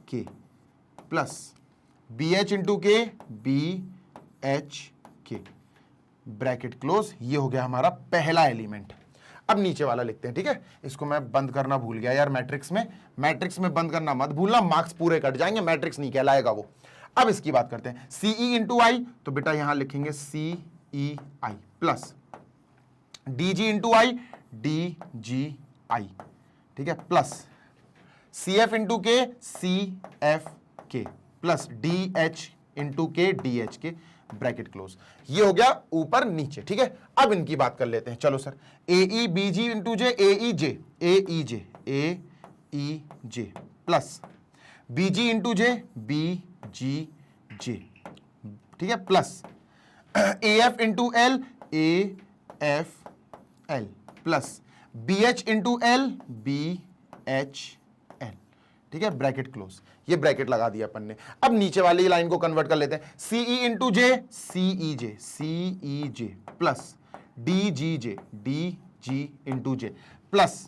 K plus B H into K, B H K, bracket close. ये हो गया हमारा पहला element. अब नीचे वाला लिखते हैं, ठीक है। इसको मैं बंद करना भूल गया यार, मैट्रिक्स में बंद करना मत भूलना, मार्क्स पूरे कट जाएंगे, मैट्रिक्स नहीं कहलाएगा वो। अब इसकी बात करते हैं, सी ई इंटू आई, तो बेटा यहां लिखेंगे सी ई I plus D G into I, D G आई, ठीक है, plus C F into K, C F K plus D H into K, D H K, bracket close. ये हो गया ऊपर नीचे, ठीक है। अब इनकी बात कर लेते हैं, चलो sir. A E B G into J, A E J, A E J, A E J plus B G into J, B G J, ठीक है, plus A F into L, A F L plus B H into L, B H L, ठीक है, bracket close. ये bracket लगा दिया अपन ने। अब नीचे वाली लाइन को कन्वर्ट कर लेते हैं, C E into J, C E J, C E J plus D G J, D G into J plus,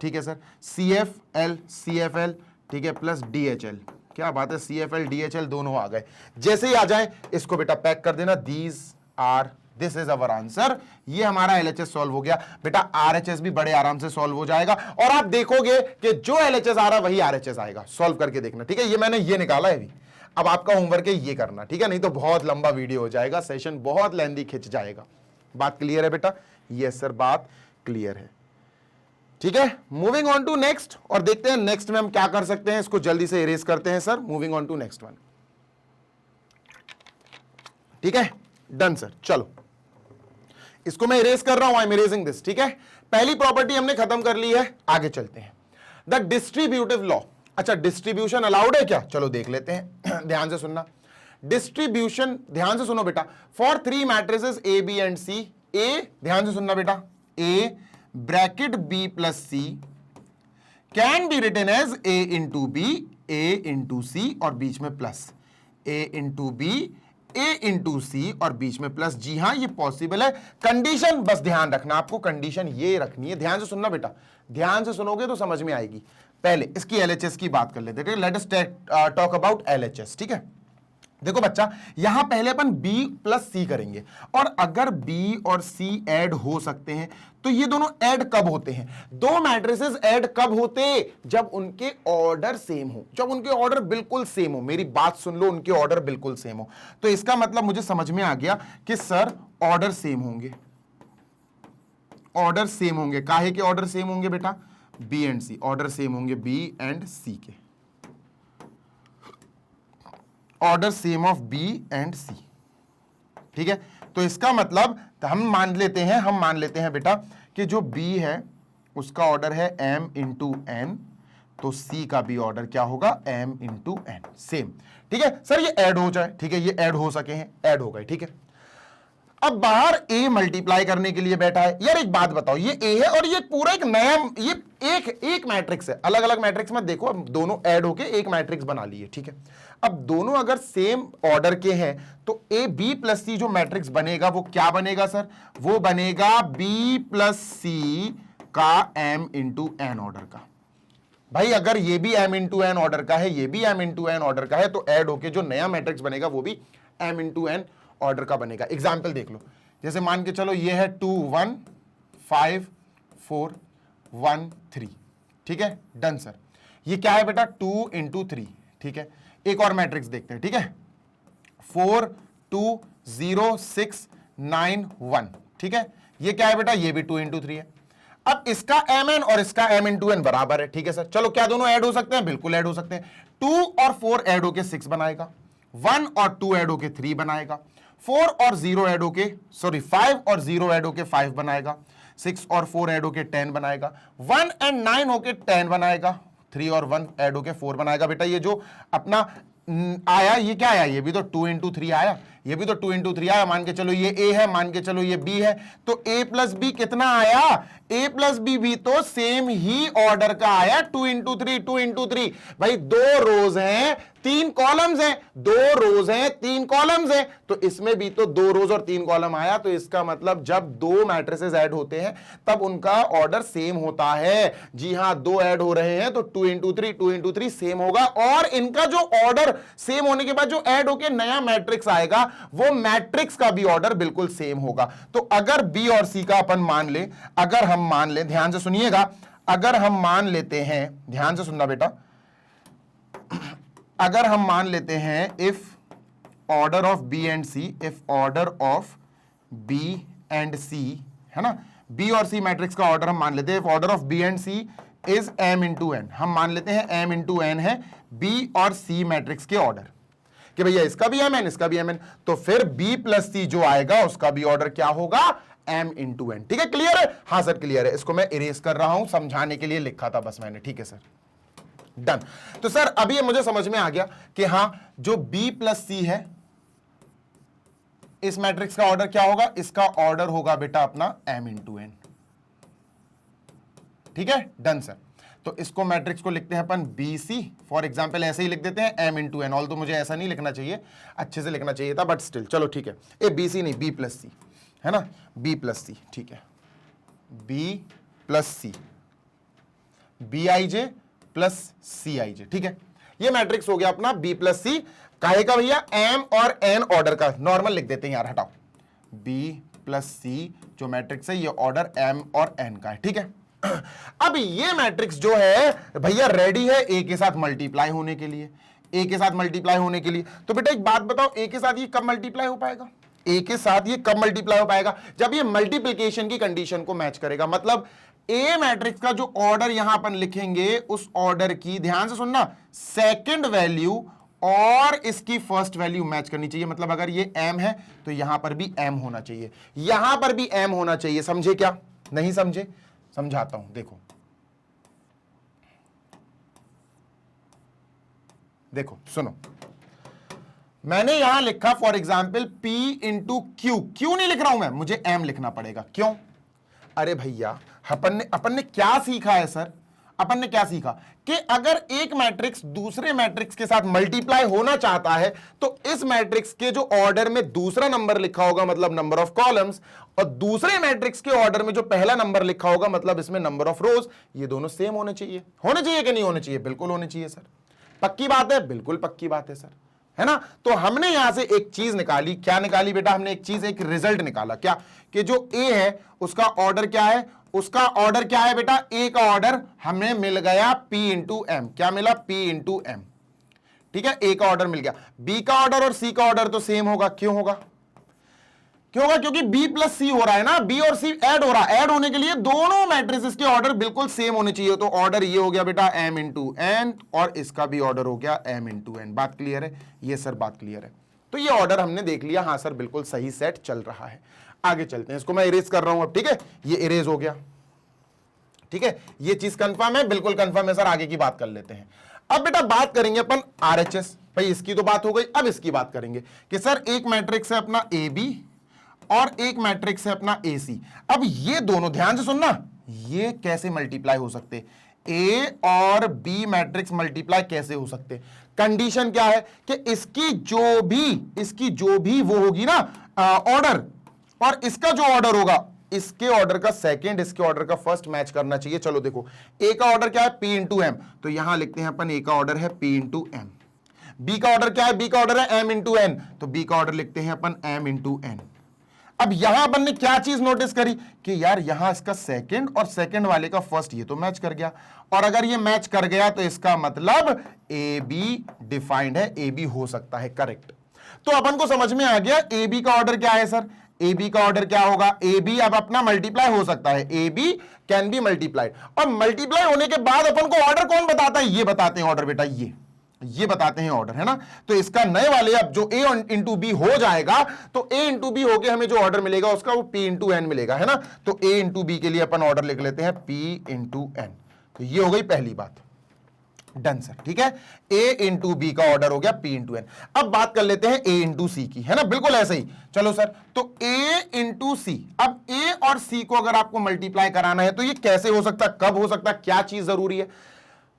ठीक है sir, C F L, C F L, ठीक है, प्लस डी एच एल। क्या बात है, C F L D H L दोनों आ गए। जैसे ही आ जाए इसको बेटा पैक कर देना, दिस इज अवर आंसर। ये हमारा एलएचएस सॉल्व हो गया बेटा। आरएचएस भी बड़े आराम से सॉल्व हो जाएगा और आप देखोगे कि जो एलएचएस आ रहा है वही आरएचएस आएगा। सॉल्व करके देखना, ठीक है। ये मैंने ये निकाला है अभी, अब आपका होमवर्क है ये करना, ठीक है, नहीं तो बहुत लंबा वीडियो हो जाएगा, सेशन बहुत लेंथी खिंच जाएगा। बात क्लियर है बेटा? यस सर, बात क्लियर है, ठीक है। मूविंग ऑन टू नेक्स्ट, और देखते हैं नेक्स्ट में हम क्या कर सकते हैं। इसको जल्दी से इरेज करते हैं sir. Moving on to next one, ठीक है। डन सर, चलो इसको मैं इरेज कर रहा हूं, आई एम इरेजिंग दिस, ठीक है। पहली प्रॉपर्टी हमने खत्म कर ली है, आगे चलते हैं। The distributive law. अच्छा, डिस्ट्रीब्यूशन अलाउड है क्या? चलो देख लेते हैं। ध्यान से सुनना, डिस्ट्रीब्यूशन ध्यान से सुनो बेटा। For 3 matrices A B and C, A ध्यान से सुनना बेटा, A bracket B plus C can be written as A into B, A into C और बीच में plus, A into B, A into C और बीच में प्लस। जी हां, ये पॉसिबल है। कंडीशन बस ध्यान रखना, आपको कंडीशन ये रखनी है। ध्यान से सुनना बेटा, ध्यान से सुनोगे तो समझ में आएगी। पहले इसकी एलएचएस की बात कर लेते हैं। Let us talk about LHS, ठीक है। देखो बच्चा, यहां पहले अपन B प्लस C करेंगे, और अगर B और C ऐड हो सकते हैं तो ये दोनों ऐड कब होते हैं? दो मैट्रिसेस ऐड कब होते? जब उनके ऑर्डर सेम हो, जब उनके ऑर्डर बिल्कुल सेम हो। मेरी बात सुन लो, उनके ऑर्डर बिल्कुल सेम हो। तो इसका मतलब मुझे समझ में आ गया कि सर ऑर्डर सेम होंगे, ऑर्डर सेम होंगे। काहे के ऑर्डर सेम होंगे बेटा? B and C order same होंगे, B एंड C के order same of B and C, ठीक है। तो इसका मतलब हम मान लेते हैं बेटा कि जो B है उसका ऑर्डर है M इंटू N, तो C का भी ऑर्डर क्या होगा? M इंटू N, सेम, ठीक है। सर ये ऐड हो जाए, ठीक है, ये ऐड हो सके हैं, ऐड हो गए, ठीक है। अब बाहर A मल्टीप्लाई करने के लिए बैठा है। यार एक बात बताओ, ये A है और ये पूरा एक नया, ये एक मैट्रिक्स है। अलग अलग मैट्रिक्स में देखो, अब दोनों ऐड होके एक मैट्रिक्स बना लिए, ठीक है। अब दोनों अगर सेम ऑर्डर के हैं तो A B प्लस C जो मैट्रिक्स बनेगा वो क्या बनेगा सर? वो बनेगा B प्लस C का M इंटू N ऑर्डर का। भाई अगर ये भी M इंटू N ऑर्डर का है, ये भी M इंटू N ऑर्डर का है, तो ऐड होके जो नया मैट्रिक्स बनेगा वो भी M इंटू N ऑर्डर का बनेगा। एग्जाम्पल देख लो, जैसे मान के चलो ये है 2 1 5 4 1 3, ठीक है। डन सर, ये क्या है बेटा? 2 इंटू 3, ठीक है। एक और मैट्रिक्स देखते हैं, ठीक है। 4 2 0 6 9 1, ठीक है। ये क्या है बेटा? ये भी 2 इंटू 3 है। अब इसका mn और इसका m इंटू n बराबर है, ठीक है सर। चलो क्या दोनों ऐड हो सकते हैं? बिल्कुल ऐड हो सकते हैं। 2 और 4 ऐड होके 6 बनाएगा, 1 और 2 ऐड होके 3 बनाएगा, 4 और 0 ऐड होके 5 और 0 ऐड होके 5 बनाएगा, 6 और 4 ऐड होके 10 बनाएगा, 1 एंड 9 होके 10 बनाएगा, 3 और 1 ऐड होके 4 बनाएगा। बेटा ये जो अपना आया ये क्या आया? ये भी तो 2 इंटू 3 आया, ये भी तो 2 इंटू 3 आया। मान के चलो ये a है, मान के चलो ये b है, तो a प्लस बी कितना आया? a प्लस बी भी तो सेम ही ऑर्डर का आया, 2 इंटू 3, 2 इंटू 3। भाई 2 रोज हैं 3 कॉलम्स हैं, 2 रोज हैं 3 कॉलम्स हैं, तो इसमें भी तो 2 रोज और 3 कॉलम आया। तो इसका मतलब जब 2 मैट्रिसेस ऐड होते हैं तब उनका ऑर्डर सेम होता है। जी हां, 2 ऐड हो रहे हैं तो 2 इंटू 3 सेम होगा, और इनका जो ऑर्डर सेम होने के बाद जो ऐड होके नया मैट्रिक्स आएगा वो मैट्रिक्स का भी ऑर्डर बिल्कुल सेम होगा। तो अगर बी और सी का अपन मान ले, अगर हम मान ले, ध्यान से सुनिएगा, अगर हम मान लेते हैं, ध्यान से सुनना बेटा, अगर हम मान लेते हैं if order of B and C, if order of B and C, है ना, बी और सी मैट्रिक्स का ऑर्डर हम मान लेते हैं, if order of B and C is m into N, हम मान लेते हैं m इंटू एन है बी और सी मैट्रिक्स के ऑर्डर, कि भैया इसका भी mn इसका भी mn, तो फिर b प्लस सी जो आएगा उसका भी ऑर्डर क्या होगा? m into N. ठीक है, क्लियर है? हाँ सर क्लियर है। इसको मैं इरेज कर रहा हूं, समझाने के लिए लिखा था बस मैंने। ठीक है सर, डन। तो सर अभी ये मुझे समझ में आ गया कि हाँ, जो b प्लस सी है इस मैट्रिक्स का ऑर्डर क्या होगा? इसका ऑर्डर होगा बेटा अपना m इंटू एन। ठीक है, डन सर। तो इसको मैट्रिक्स को लिखते हैं अपन बी सी, फॉर एग्जाम्पल ऐसे ही लिख देते हैं m इंटू एन। ऑल तो मुझे ऐसा नहीं लिखना चाहिए, अच्छे से लिखना चाहिए था, बट स्टिल चलो ठीक है। ए बी सी नहीं, बी प्लस सी, है ना, बी प्लस सी। ठीक है, B plus C, B I J plus C I J. ठीक है, ये मैट्रिक्स हो गया अपना बी प्लस सी। काहे का भैया? एम और एन ऑर्डर का। नॉर्मल लिख देते हैं यार, हटाओ। बी प्लस सी जो मैट्रिक्स है ये ऑर्डर एम और एन का है। ठीक है, अब ये मैट्रिक्स जो है भैया रेडी है ए के साथ मल्टीप्लाई होने के लिए, ए के साथ मल्टीप्लाई होने के लिए। तो बेटा एक बात बताओ, ए के साथ ये कब मल्टीप्लाई हो पाएगा? ए के साथ ये कब मल्टीप्लाई हो पाएगा? जब ये मल्टीप्लिकेशन की कंडीशन को मैच करेगा। मतलब ए मैट्रिक्स का जो ऑर्डर यहां अपन लिखेंगे उस ऑर्डर की, ध्यान से सुनना, सेकंड वैल्यू और इसकी फर्स्ट वैल्यू मैच करनी चाहिए। मतलब अगर ये m है तो यहां पर भी m होना चाहिए, यहां पर भी m होना चाहिए। समझे क्या? नहीं समझे? समझाता हूं, देखो देखो सुनो, मैंने यहां लिखा for example p into Q. Q नहीं लिख रहा हूं मैं, मुझे m लिखना पड़ेगा। क्यों? अरे भैया अपन ने क्या सीखा है सर? अपन ने क्या सीखा कि अगर एक मैट्रिक्स दूसरे मैट्रिक्स के साथ मल्टीप्लाई होना चाहता है तो इस मैट्रिक्स के जो ऑर्डर में दूसरा नंबर लिखा होगा मतलब नंबर ऑफ कॉलम्स, और दूसरे मैट्रिक्स के ऑर्डर में जो पहला नंबर लिखा होगा मतलब इसमें नंबर ऑफ रोज, ये दोनों सेम होने चाहिए। होने चाहिए कि नहीं होने चाहिए? बिल्कुल होने चाहिए सर। पक्की बात है? बिल्कुल पक्की बात है सर, है ना। तो हमने यहां से एक चीज निकाली। क्या निकाली बेटा? हमने एक चीज, एक रिजल्ट निकाला। क्या? कि जो ए है उसका ऑर्डर क्या है? उसका ऑर्डर क्या है बेटा? ए का ऑर्डर हमें मिल गया p इंटू एम। क्या मिला? p into M. ठीक है, ए का ऑर्डर मिल गया। बी का ऑर्डर और सी का ऑर्डर तो सेम होगा। क्यों होगा? क्यों होगा? क्योंकि b प्लस सी हो रहा है ना, b और c ऐड हो रहा है। ऐड होने के लिए दोनों मैट्रिसेस के ऑर्डर बिल्कुल सेम होने चाहिए। तो ऑर्डर ये हो गया बेटा m इंटू एन, और इसका भी ऑर्डर हो गया m इंटू एन। बात क्लियर है? ये सर बात क्लियर है। तो ये ऑर्डर हमने देख लिया, हाँ सर बिल्कुल सही सेट चल रहा है। आगे चलते हैं, इसको मैं इरेज कर रहा हूं अब। ठीक है, ये इरेज हो गया। ठीक है, ये चीज कंफर्म है? बिल्कुल कंफर्म है सर। आगे की बात कर लेते हैं। अब बेटा बात करेंगे अपन RHS। भाई इसकी तो बात हो गई, अब इसकी बात करेंगे कि सर एक मैट्रिक्स है अपना AB और एक मैट्रिक्स है अपना AC। अब ये दोनों, ध्यान से सुनना, ये कैसे मल्टीप्लाई हो सकते? A और B मैट्रिक्स मल्टीप्लाई कैसे हो सकते? कंडीशन क्या है कि इसकी जो भी वो होगी ना ऑर्डर, और इसका जो ऑर्डर होगा, इसके ऑर्डर का सेकंड इसके ऑर्डर का फर्स्ट मैच करना चाहिए। चलो देखो, ए का ऑर्डर क्या है? p into M. तो यहां लिखते हैं अपन ए का ऑर्डर है p इंटू एम। बी का ऑर्डर क्या है? बी का ऑर्डर है m इंटू एन। तो बी का ऑर्डर लिखते हैं अपन m इंटू एन। अब यहां अपन ने क्या चीज नोटिस करी कि यार यहां इसका सेकंड और सेकंड वाले का फर्स्ट ये तो मैच कर गया, और अगर ये मैच कर गया तो इसका मतलब ए बी डिफाइंड है, ए बी हो सकता है। करेक्ट। तो अपन को समझ में आ गया ए बी का ऑर्डर क्या है सर? ए बी का ऑर्डर क्या होगा, ए बी अब अपना मल्टीप्लाई हो सकता है, A B can be multiplied, और मल्टीप्लाई होने के बाद अपन को ऑर्डर कौन बताता है, ये बताते हैं ऑर्डर बेटा, ये बताते हैं ऑर्डर, है ना। तो इसका नए वाले अब जो ए इंटू बी हो जाएगा, तो ए इंटू बी होके हमें जो ऑर्डर मिलेगा उसका वो पी इंटू एन मिलेगा, है ना। तो ए इंटू बी के लिए अपन ऑर्डर लिख लेते हैं पी इंटू एन। तो ये हो गई पहली बात, डन सर, ठीक है। ए इंटू बी का ऑर्डर हो गया पी इंटू एन। अब बात कर लेते हैं ए इंटू सी की, है ना, बिल्कुल ऐसे ही। चलो सर, तो ए इंटू सी, अब ए और सी को अगर आपको मल्टीप्लाई कराना है तो ये कैसे हो सकता है, कब हो सकता है, क्या चीज जरूरी है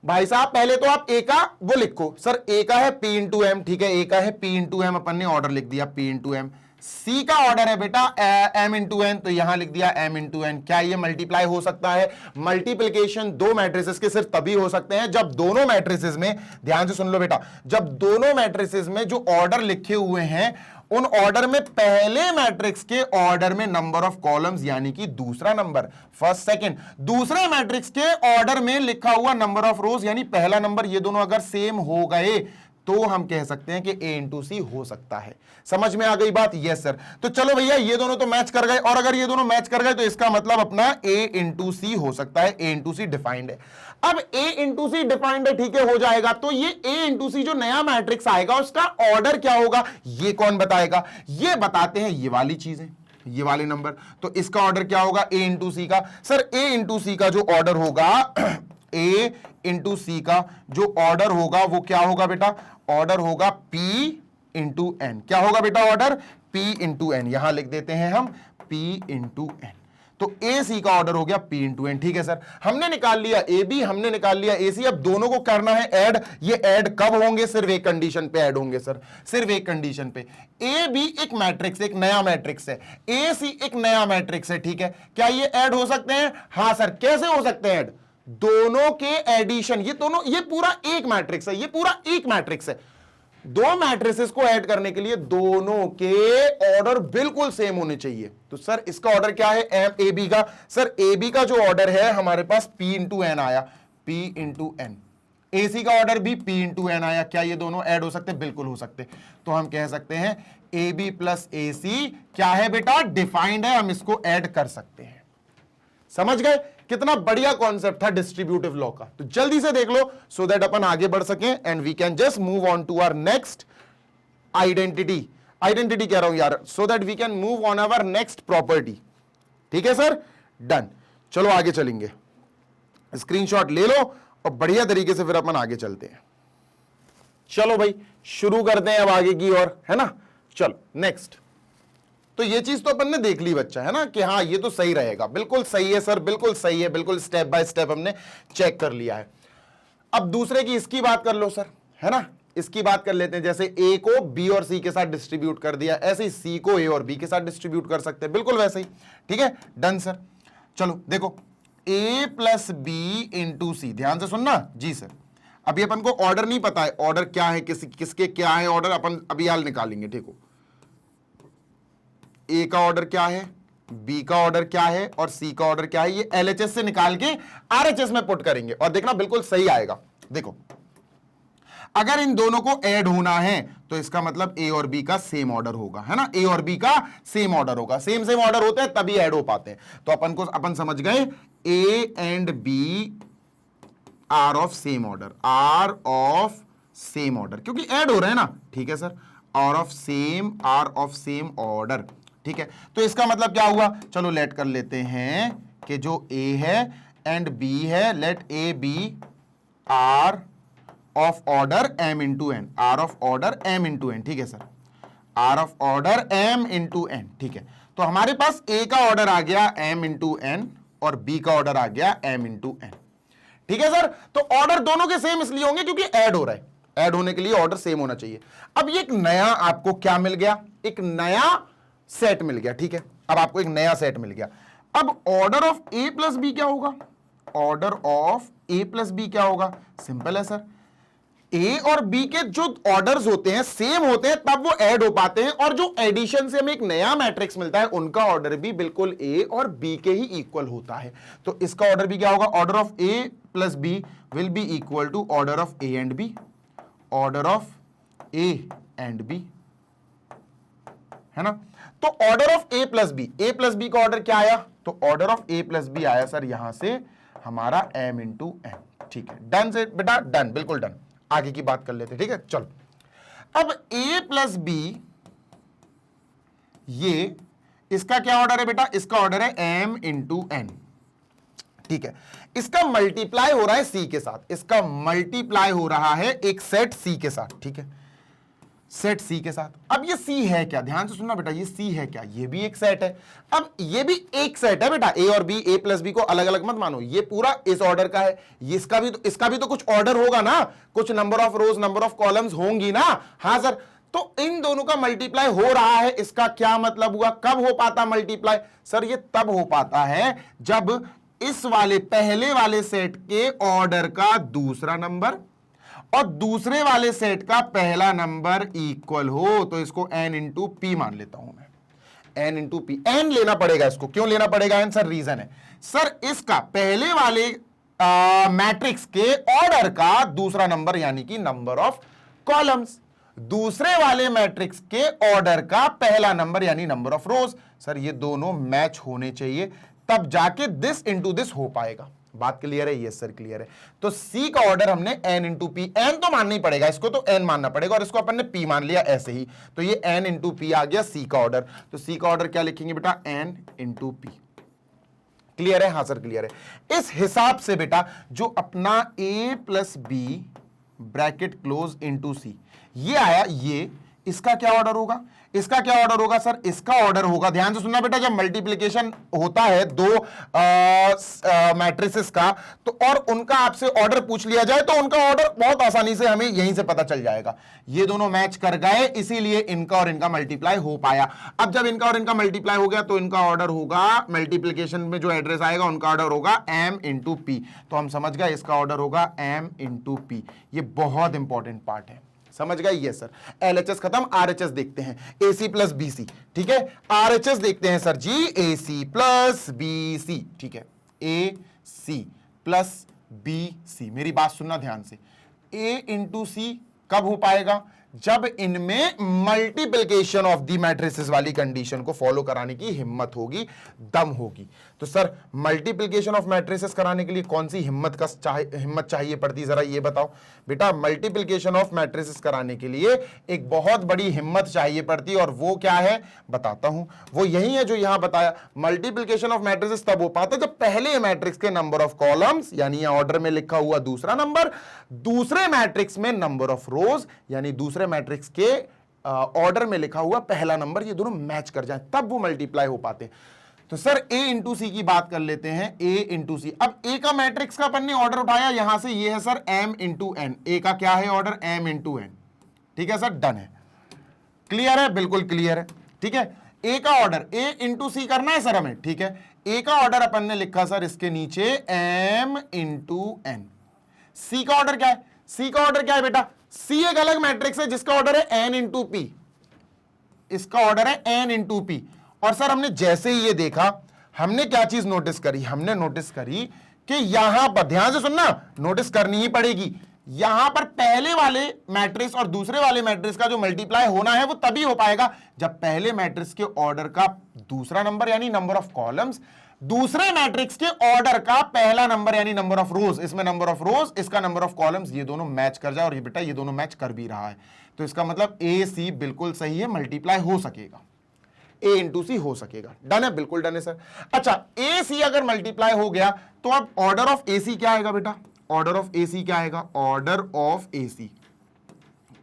भाई साहब। पहले तो आप ए का वो लिखो, सर ए का है पी इंटू एम, ठीक है, ए का है पी इंटू एम, अपन ने ऑर्डर लिख दिया पी इंटू एम। सी का ऑर्डर है बेटा एम इंटू एन, तो यहां लिख दिया एम इंटू एन। क्या ये मल्टीप्लाई हो सकता है, मल्टीप्लीकेशन दो मैट्रिसेस के सिर्फ तभी हो सकते हैं जब दोनों मैट्रिसेस में, ध्यान से सुन लो बेटा, जब दोनों मैट्रिसेस में जो ऑर्डर लिखे हुए हैं उन ऑर्डर में पहले मैट्रिक्स के ऑर्डर में नंबर ऑफ कॉलम्स यानी कि दूसरा नंबर, फर्स्ट सेकंड, दूसरे मैट्रिक्स के ऑर्डर में लिखा हुआ नंबर ऑफ रोज यानी पहला नंबर, ये दोनों अगर सेम हो गए तो हम कह सकते हैं कि ए इंटू सी हो सकता है। समझ में आ गई बात, यस सर। तो चलो भैया ये दोनों तो मैच कर गए, और अगर ये दोनों मैच कर गए तो इसका मतलब अपना ए इंटू सी हो सकता है, ए इंटू सी डिफाइंड है। अब ए इंटू सी डिफाइंड है, ठीक है, हो जाएगा, तो ये ए इंटू सी जो नया मैट्रिक्स आएगा उसका ऑर्डर क्या होगा, ये कौन बताएगा, ये बताते हैं ये वाली चीजें, ये वाले नंबर। तो इसका ऑर्डर क्या होगा ए इंटू सी का, सर ए इंटू सी का जो ऑर्डर होगा ए इंटू सी का जो ऑर्डर होगा वो क्या होगा बेटा, ऑर्डर होगा P इंटू एन। क्या होगा बेटा ऑर्डर, P इंटू एन, यहां लिख देते हैं हम P इंटू एन। तो ए सी का ऑर्डर हो गया P इंटू एन, ठीक है सर। हमने निकाल लिया ए बी, हमने निकाल लिया ए सी, अब दोनों को करना है ऐड। ये ऐड कब होंगे, सिर्फ एक कंडीशन पे ऐड होंगे सर, सिर्फ एक कंडीशन पे। ए बी एक मैट्रिक्स, एक नया मैट्रिक्स है, ए सी एक नया मैट्रिक्स है, ठीक है। क्या ये ऐड हो सकते हैं, हाँ सर। कैसे हो सकते हैं ऐड, दोनों के एडिशन, ये दोनों, ये पूरा एक मैट्रिक्स है, ये पूरा एक मैट्रिक्स है। दो मैट्रिसेस को ऐड करने के लिए दोनों के ऑर्डर बिल्कुल सेम होने चाहिए। तो सर इसका ऑर्डर क्या है, एम ए बी का, सर ए बी का जो ऑर्डर है हमारे पास पी इंटू एन आया, पी इंटू एन। ए सी का ऑर्डर भी पी इंटू एन आया। क्या ये दोनों ऐड हो सकते, बिल्कुल हो सकते। तो हम कह सकते हैं A B plus A C क्या है बेटा, डिफाइंड है, हम इसको ऐड कर सकते हैं। समझ गए, कितना बढ़िया कॉन्सेप्ट था डिस्ट्रीब्यूटिव लॉ का। तो जल्दी से देख लो सो दैट अपन आगे बढ़ सकें and we can just move on to our next identity, identity कह रहा हूं यार, so that we can move on our next property. ठीक है सर, डन। चलो आगे चलेंगे, स्क्रीनशॉट ले लो और बढ़िया तरीके से फिर अपन आगे चलते हैं। चलो भाई शुरू करते हैं अब आगे की ओर, है ना। चलो नेक्स्ट। तो ये चीज तो अपन ने देख ली बच्चा, है ना, कि हाँ ये तो सही रहेगा, बिल्कुल सही है सर, बिल्कुल सही है, बिल्कुल स्टेप बाय स्टेप हमने चेक कर लिया है। अब दूसरे की इसकी बात कर लो सर, है ना, इसकी बात कर लेते हैं। जैसे ए को बी और सी के साथ डिस्ट्रीब्यूट कर दिया, ऐसे ही सी को ए और बी के साथ डिस्ट्रीब्यूट कर सकते हैं, बिल्कुल वैसे ही। ठीक है, डन सर। चलो देखो, ए प्लस बी इंटू सी, ध्यान से सुनना जी सर। अभी अपन को ऑर्डर नहीं पता है, ऑर्डर क्या है, किसके क्या है ऑर्डर, अपन अभी हाल निकालेंगे। ठीक हो, ए का ऑर्डर क्या है, बी का ऑर्डर क्या है और सी का ऑर्डर क्या है, ये एलएचएस से निकाल के आरएचएस में पुट करेंगे और देखना बिल्कुल सही आएगा। देखो, अगर इन दोनों को ऐड होना है तो इसका मतलब ए और बी का सेम ऑर्डर होगा, है ना, ए और बी का सेम ऑर्डर होगा। सेम ऑर्डर होते हैं तभी ऐड हो पाते हैं। तो अपन समझ गए A and B are of same order, are of same order, क्योंकि ऐड हो रहे हैं ना। ठीक है sir, are of same order. ठीक है, तो इसका मतलब क्या हुआ, चलो लेट कर लेते हैं कि जो ए है एंड बी है, let A B are of order M into N, are of order M into N. ठीक है sir, are of order M into N. ठीक है, तो हमारे पास ए का ऑर्डर आ गया एम इंटू एन और बी का ऑर्डर आ गया एम इंटू एन। ठीक है सर, तो ऑर्डर दोनों के सेम इसलिए होंगे क्योंकि ऐड हो रहा है, ऐड होने के लिए ऑर्डर सेम होना चाहिए। अब ये एक नया आपको क्या मिल गया, एक नया सेट मिल गया। ठीक है, अब आपको एक नया सेट मिल गया। अब order of A plus B क्या होगा, order of A plus B क्या होगा, सिंपल है सर। ए और बी के जो ऑर्डर्स होते हैं सेम होते हैं तब वो ऐड हो पाते हैं, और जो एडिशन से हमें एक नया मैट्रिक्स मिलता है उनका ऑर्डर भी बिल्कुल ए और बी के ही इक्वल होता है। तो इसका ऑर्डर भी क्या होगा, order of A plus B will be equal to order of A and B, order of A and B, है ना। तो order of A plus B का ऑर्डर क्या आया, तो order of A plus B आया सर यहां से हमारा m इंटू एन। ठीक है, डन से बेटा, डन, बिल्कुल डन। आगे की बात कर लेते, ठीक है, चलो। अब a प्लस बी, ये इसका क्या ऑर्डर है बेटा, इसका ऑर्डर है m इंटू एन। ठीक है, इसका मल्टीप्लाई हो रहा है सी के साथ, इसका मल्टीप्लाई हो रहा है एक सेट सी के साथ। ठीक है, सेट सी के साथ। अब ये सी है क्या, ध्यान से सुनना बेटा, ये सी है क्या, ये भी एक सेट है। अब ये भी एक सेट है बेटा, ए और बी, ए प्लस बी को अलग अलग मत मानो, ये पूरा इस ऑर्डर का है, ये इसका भी तो कुछ ऑर्डर होगा ना, कुछ number of rose, number of columns होंगी ना। हाँ सर, तो इन दोनों का मल्टीप्लाई हो रहा है, इसका क्या मतलब हुआ, कब हो पाता मल्टीप्लाई, सर ये तब हो पाता है जब इस वाले पहले वाले सेट के ऑर्डर का दूसरा नंबर और दूसरे वाले सेट का पहला नंबर इक्वल हो। तो इसको n इंटू पी मान लेता हूं मैं, n इंटू पी। एन लेना पड़ेगा इसको, क्यों लेना पड़ेगा n सर, रीजन है सर, इसका पहले वाले मैट्रिक्स के ऑर्डर का दूसरा नंबर यानी कि नंबर ऑफ कॉलम्स, दूसरे वाले मैट्रिक्स के ऑर्डर का पहला नंबर यानी नंबर ऑफ रोज। सर ये दोनों मैच होने चाहिए, तब जाके दिस इंटू दिस हो पाएगा। बात क्लियर है, यस सर क्लियर है। तो C का ऑर्डर हमने n इंटू पी, n तो मानना ही पड़ेगा, इसको तो n मानना पड़ेगा और इसको अपन ने p मान लिया ऐसे ही, तो ये n इंटू पी आ गया C का ऑर्डर। तो C का ऑर्डर क्या लिखेंगे बेटा, n इंटू पी। क्लियर है, हाँ सर क्लियर है। इस हिसाब से बेटा जो अपना a plus B bracket close into C ये आया, ये इसका क्या ऑर्डर होगा, इसका क्या ऑर्डर होगा सर, इसका ऑर्डर होगा, ध्यान से सुनना बेटा, जब मल्टीप्लिकेशन होता है दो मैट्रिसेस का, तो और उनका आपसे ऑर्डर पूछ लिया जाए तो उनका ऑर्डर बहुत आसानी से हमें यहीं से पता चल जाएगा। ये दोनों मैच कर गए, इसीलिए इनका और इनका मल्टीप्लाई हो पाया। अब जब इनका और इनका मल्टीप्लाई हो गया तो इनका ऑर्डर होगा, मल्टीप्लिकेशन में जो एड्रेस आएगा उनका ऑर्डर होगा m इंटू पी। तो हम समझ गए इसका ऑर्डर होगा m इंटू पी। ये बहुत इंपॉर्टेंट पार्ट है, समझ गए, ये सर। LHS खत्म, RHS देखते हैं, AC प्लस BC। ठीक है, RHS देखते हैं सर जी, AC प्लस BC। ठीक है, AC प्लस BC, मेरी बात सुनना ध्यान से, A इंटू C कब हो पाएगा, जब इनमें मल्टीप्लिकेशन ऑफ दी मैट्रिसेस वाली कंडीशन को फॉलो कराने की हिम्मत होगी, दम होगी। तो सर मल्टीप्लिकेशन ऑफ मैट्रिसेस कराने के लिए कौन सी हिम्मत चाहिए पड़ती, जरा ये बताओ बेटा। मल्टीप्लिकेशन ऑफ मैट्रिसेस कराने के लिए एक बहुत बड़ी हिम्मत चाहिए पड़ती, और वो क्या है बताता हूं, वो यही है जो यहां बताया। मल्टीप्लिकेशन ऑफ मैट्रिसेस तब हो पाता जब पहले मैट्रिक्स के नंबर ऑफ कॉलम्स यानी ऑर्डर में लिखा हुआ दूसरा नंबर, दूसरे मैट्रिक्स में नंबर ऑफ रोज यानी दूसरे मैट्रिक्स के ऑर्डर में लिखा हुआ पहला नंबर, ये दोनों मैच कर जाए तब वो मल्टीप्लाई हो पाते। तो सर a इंटू सी की बात कर लेते हैं, a इंटू सी। अब a का मैट्रिक्स का अपन ने ऑर्डर उठाया यहां से, ये है sir m into N. a का क्या है ऑर्डर, m इंटू एन। ठीक है सर, डन है, क्लियर है, बिल्कुल क्लियर है। ठीक है, a का ऑर्डर a इंटू सी करना है सर हमें। ठीक है, a का ऑर्डर अपन ने लिखा सर इसके नीचे m इंटू एन। सी का ऑर्डर क्या है, सी का ऑर्डर क्या है बेटा, सी एक अलग मैट्रिक्स है जिसका ऑर्डर है n इंटू पी, इसका ऑर्डर है n इंटू पी। और सर हमने जैसे ही ये देखा, हमने क्या चीज नोटिस करी, हमने नोटिस करी कि यहां पर, ध्यान से सुनना, नोटिस करनी ही पड़ेगी, यहां पर पहले वाले मैट्रिक्स और दूसरे वाले मैट्रिक्स का जो मल्टीप्लाई होना है वो तभी हो पाएगा जब पहले मैट्रिक्स के ऑर्डर का दूसरा नंबर यानी नंबर ऑफ कॉलम्स दूसरे मैट्रिक्स के ऑर्डर का पहला नंबर यानी नंबर ऑफ रोज, इसमें नंबर ऑफ रोज, इसका नंबर ऑफ कॉलम्स, ये दोनों मैच कर जाए। और ये बेटा ये दोनों मैच कर भी रहा है, तो इसका मतलब ए सी बिल्कुल सही है, मल्टीप्लाई हो सकेगा, ए इंटू सी हो सकेगा। डन है, बिल्कुल डन है सर। अच्छा, ए सी अगर मल्टीप्लाई हो गया तो अब ऑर्डर ऑफ ए सी क्या आएगा बेटा, ऑर्डर ऑफ ए सी क्या आएगा, order of A C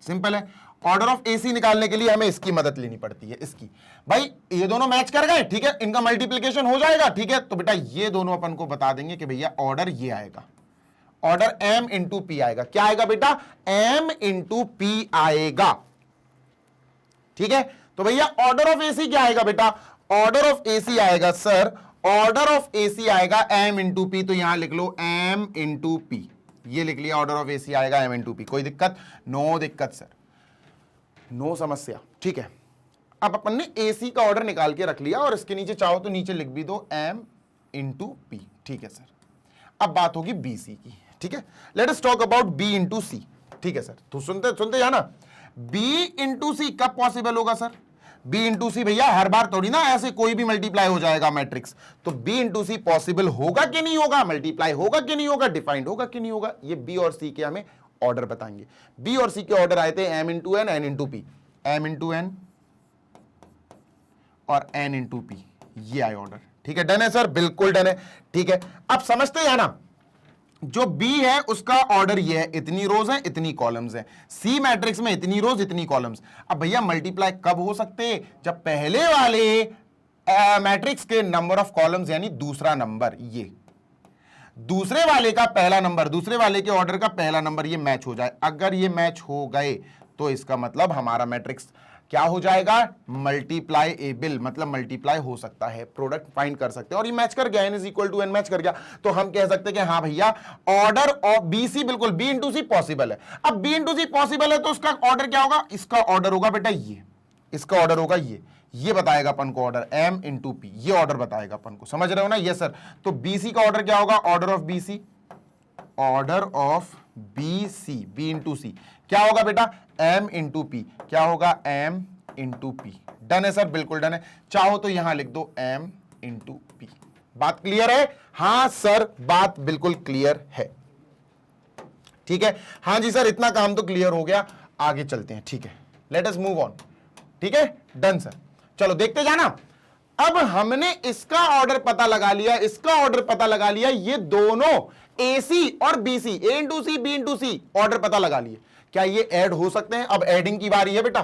simple है। ऑर्डर ऑफ ए सी निकालने के लिए हमें इसकी मदद लेनी पड़ती है, इसकी। भाई ये दोनों मैच कर गए, ठीक है, इनका मल्टीप्लिकेशन हो जाएगा, ठीक है, तो बेटा ये दोनों अपन को बता देंगे कि भैया ऑर्डर ये आएगा, ऑर्डर m इंटू पी आएगा। क्या आएगा बेटा, m इंटू पी आएगा। ठीक है, तो भैया ऑर्डर ऑफ एसी क्या आएगा बेटा, ऑर्डर ऑफ एसी आएगा सर, ऑर्डर ऑफ एसी आएगा m इंटू पी। तो यहां लिख लो m इंटू पी, ये लिख लिया, ऑर्डर ऑफ एसी आएगा m इंटू पी। कोई दिक्कत, नो दिक्कत सर, नो समस्या। ठीक है, अब अपन ने एसी का ऑर्डर निकाल के रख लिया और इसके नीचे चाहो तो नीचे लिख भी दो m इंटू पी। ठीक है सर, अब बात होगी बीसी की। ठीक है, let us talk about B into C. ठीक है सर, तो सुनते सुनते जाना, बी इंटू सी कब पॉसिबल होगा सर, बी इंटू सी भैया हर बार थोड़ी ना ऐसे कोई भी मल्टीप्लाई हो जाएगा मैट्रिक्स, तो बी इंटू सी पॉसिबल होगा कि नहीं होगा, मल्टीप्लाई होगा कि नहीं होगा, डिफाइंड होगा कि नहीं होगा, ये बी और सी के हमें ऑर्डर बताएंगे। बी और सी के ऑर्डर आए थे M into N, N into P, M into N और एन इंटू पी, ये आए ऑर्डर। ठीक है, डन है सर, बिल्कुल डन है। ठीक है, अब समझते हैं ना, जो B है उसका ऑर्डर ये है, इतनी रोज है इतनी कॉलम्स है, C मैट्रिक्स में इतनी रोज इतनी कॉलम्स। अब भैया मल्टीप्लाई कब हो सकते हैं, जब पहले वाले मैट्रिक्स के नंबर ऑफ कॉलम्स यानी दूसरा नंबर, ये दूसरे वाले का पहला नंबर, दूसरे वाले के ऑर्डर का पहला नंबर ये मैच हो जाए। अगर ये मैच हो गए तो इसका मतलब हमारा मैट्रिक्स क्या हो जाएगा, मल्टीप्लाईएबल, मतलब मल्टीप्लाई हो सकता है, प्रोडक्ट फाइंड कर सकते हैं। और ये मैच कर गया, n is equal to n match कर गया, तो हम कह सकते हैं कि हाँ भैया ऑर्डर ऑफ बी सी बिल्कुल बी इंटू सी पॉसिबल है। अब बी इंटू सी पॉसिबल है तो उसका ऑर्डर क्या होगा, इसका ऑर्डर होगा बेटा ये, इसका ऑर्डर होगा ये बताएगा अपन को ऑर्डर m इंटू पी, ये ऑर्डर बताएगा अपन को, समझ रहे हो ना। यस सर, तो बी सी का ऑर्डर क्या होगा, order of B C, order of B C, B into C क्या होगा बेटा, m इंटू पी, क्या होगा m इंटू पी। डन है सर, बिल्कुल डन है। चाहो तो यहां लिख दो m इंटू पी। बात क्लियर है, हां सर बात बिल्कुल क्लियर है। ठीक है, हां जी सर, इतना काम तो क्लियर हो गया, आगे चलते हैं। ठीक है, लेट अस मूव ऑन। ठीक है, डन सर, चलो देखते जाना। अब हमने इसका ऑर्डर पता लगा लिया, इसका ऑर्डर पता लगा लिया, ये दोनों AC और BC, A into C B into C order पता लगा लिए। क्या ये ऐड हो सकते हैं, अब एडिंग की बारी है बेटा,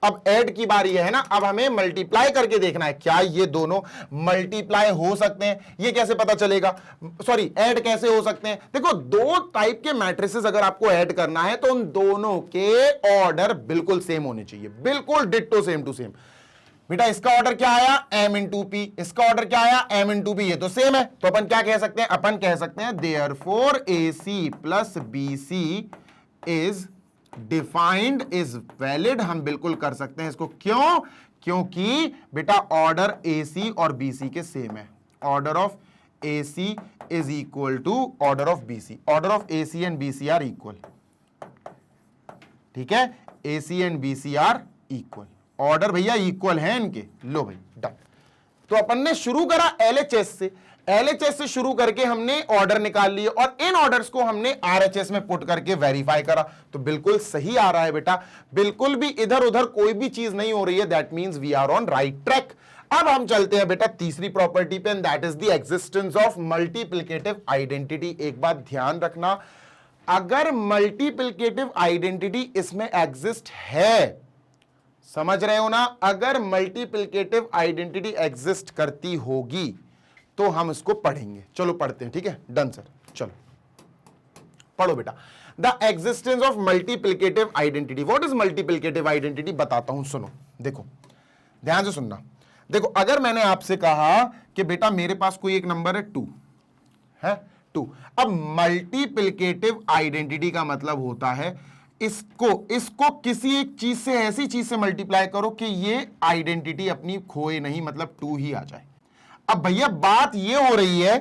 अब ऐड की बारी है ना। अब हमें मल्टीप्लाई करके देखना है, क्या ये दोनों मल्टीप्लाई हो सकते हैं, ये कैसे पता चलेगा, सॉरी ऐड कैसे हो सकते हैं। देखो, दो टाइप के मैट्रिसेस अगर आपको ऐड करना है तो उन दोनों के ऑर्डर बिल्कुल सेम होने चाहिए, बिल्कुल डिट्टो सेम टू सेम। बेटा इसका ऑर्डर क्या आया, m इंटू पी, इसका ऑर्डर क्या आया, m इंटू पी, ये तो सेम है, तो अपन क्या कह सकते हैं, अपन कह सकते हैं therefore AC plus BC is defined is valid. हम बिल्कुल कर सकते हैं इसको, क्यों, क्योंकि बेटा ऑर्डर AC और BC के सेम है, order of AC is equal to order of BC, order of AC and BC are equal. ठीक है, AC and BC are equal, order भैया इक्वल है इनके। लो भाई डन। तो अपन ने शुरू करा LHS से, LHS से शुरू करके हमने ऑर्डर निकाल लिए और इन ऑर्डर्स को हमने RHS में पुट करके वेरीफाई करा, तो बिल्कुल सही आ रहा है बेटा, बिल्कुल भी इधर उधर कोई भी चीज नहीं हो रही है, that means we are on right track. अब हम चलते हैं बेटा तीसरी प्रॉपर्टी पे, and that is the existence of multiplicative identity. एक बात ध्यान रखना, अगर मल्टीप्लिकेटिव आइडेंटिटी इसमें एग्जिस्ट है, समझ रहे हो ना, अगर मल्टीप्लिकेटिव आइडेंटिटी एग्जिस्ट करती होगी तो हम इसको पढ़ेंगे। चलो पढ़ते हैं, ठीक है, डन सर, चलो पढ़ो बेटा। The existence of multiplicative identity. What is multiplicative identity, बताता हूं, सुनो, देखो ध्यान से सुनना। देखो, अगर मैंने आपसे कहा कि बेटा मेरे पास कोई एक नंबर है 2 है 2, अब मल्टीप्लिकेटिव आइडेंटिटी का मतलब होता है इसको किसी एक चीज से, ऐसी चीज से मल्टीप्लाई करो कि ये आइडेंटिटी अपनी खोए नहीं, मतलब 2 ही आ जाए। अब भैया बात ये हो रही है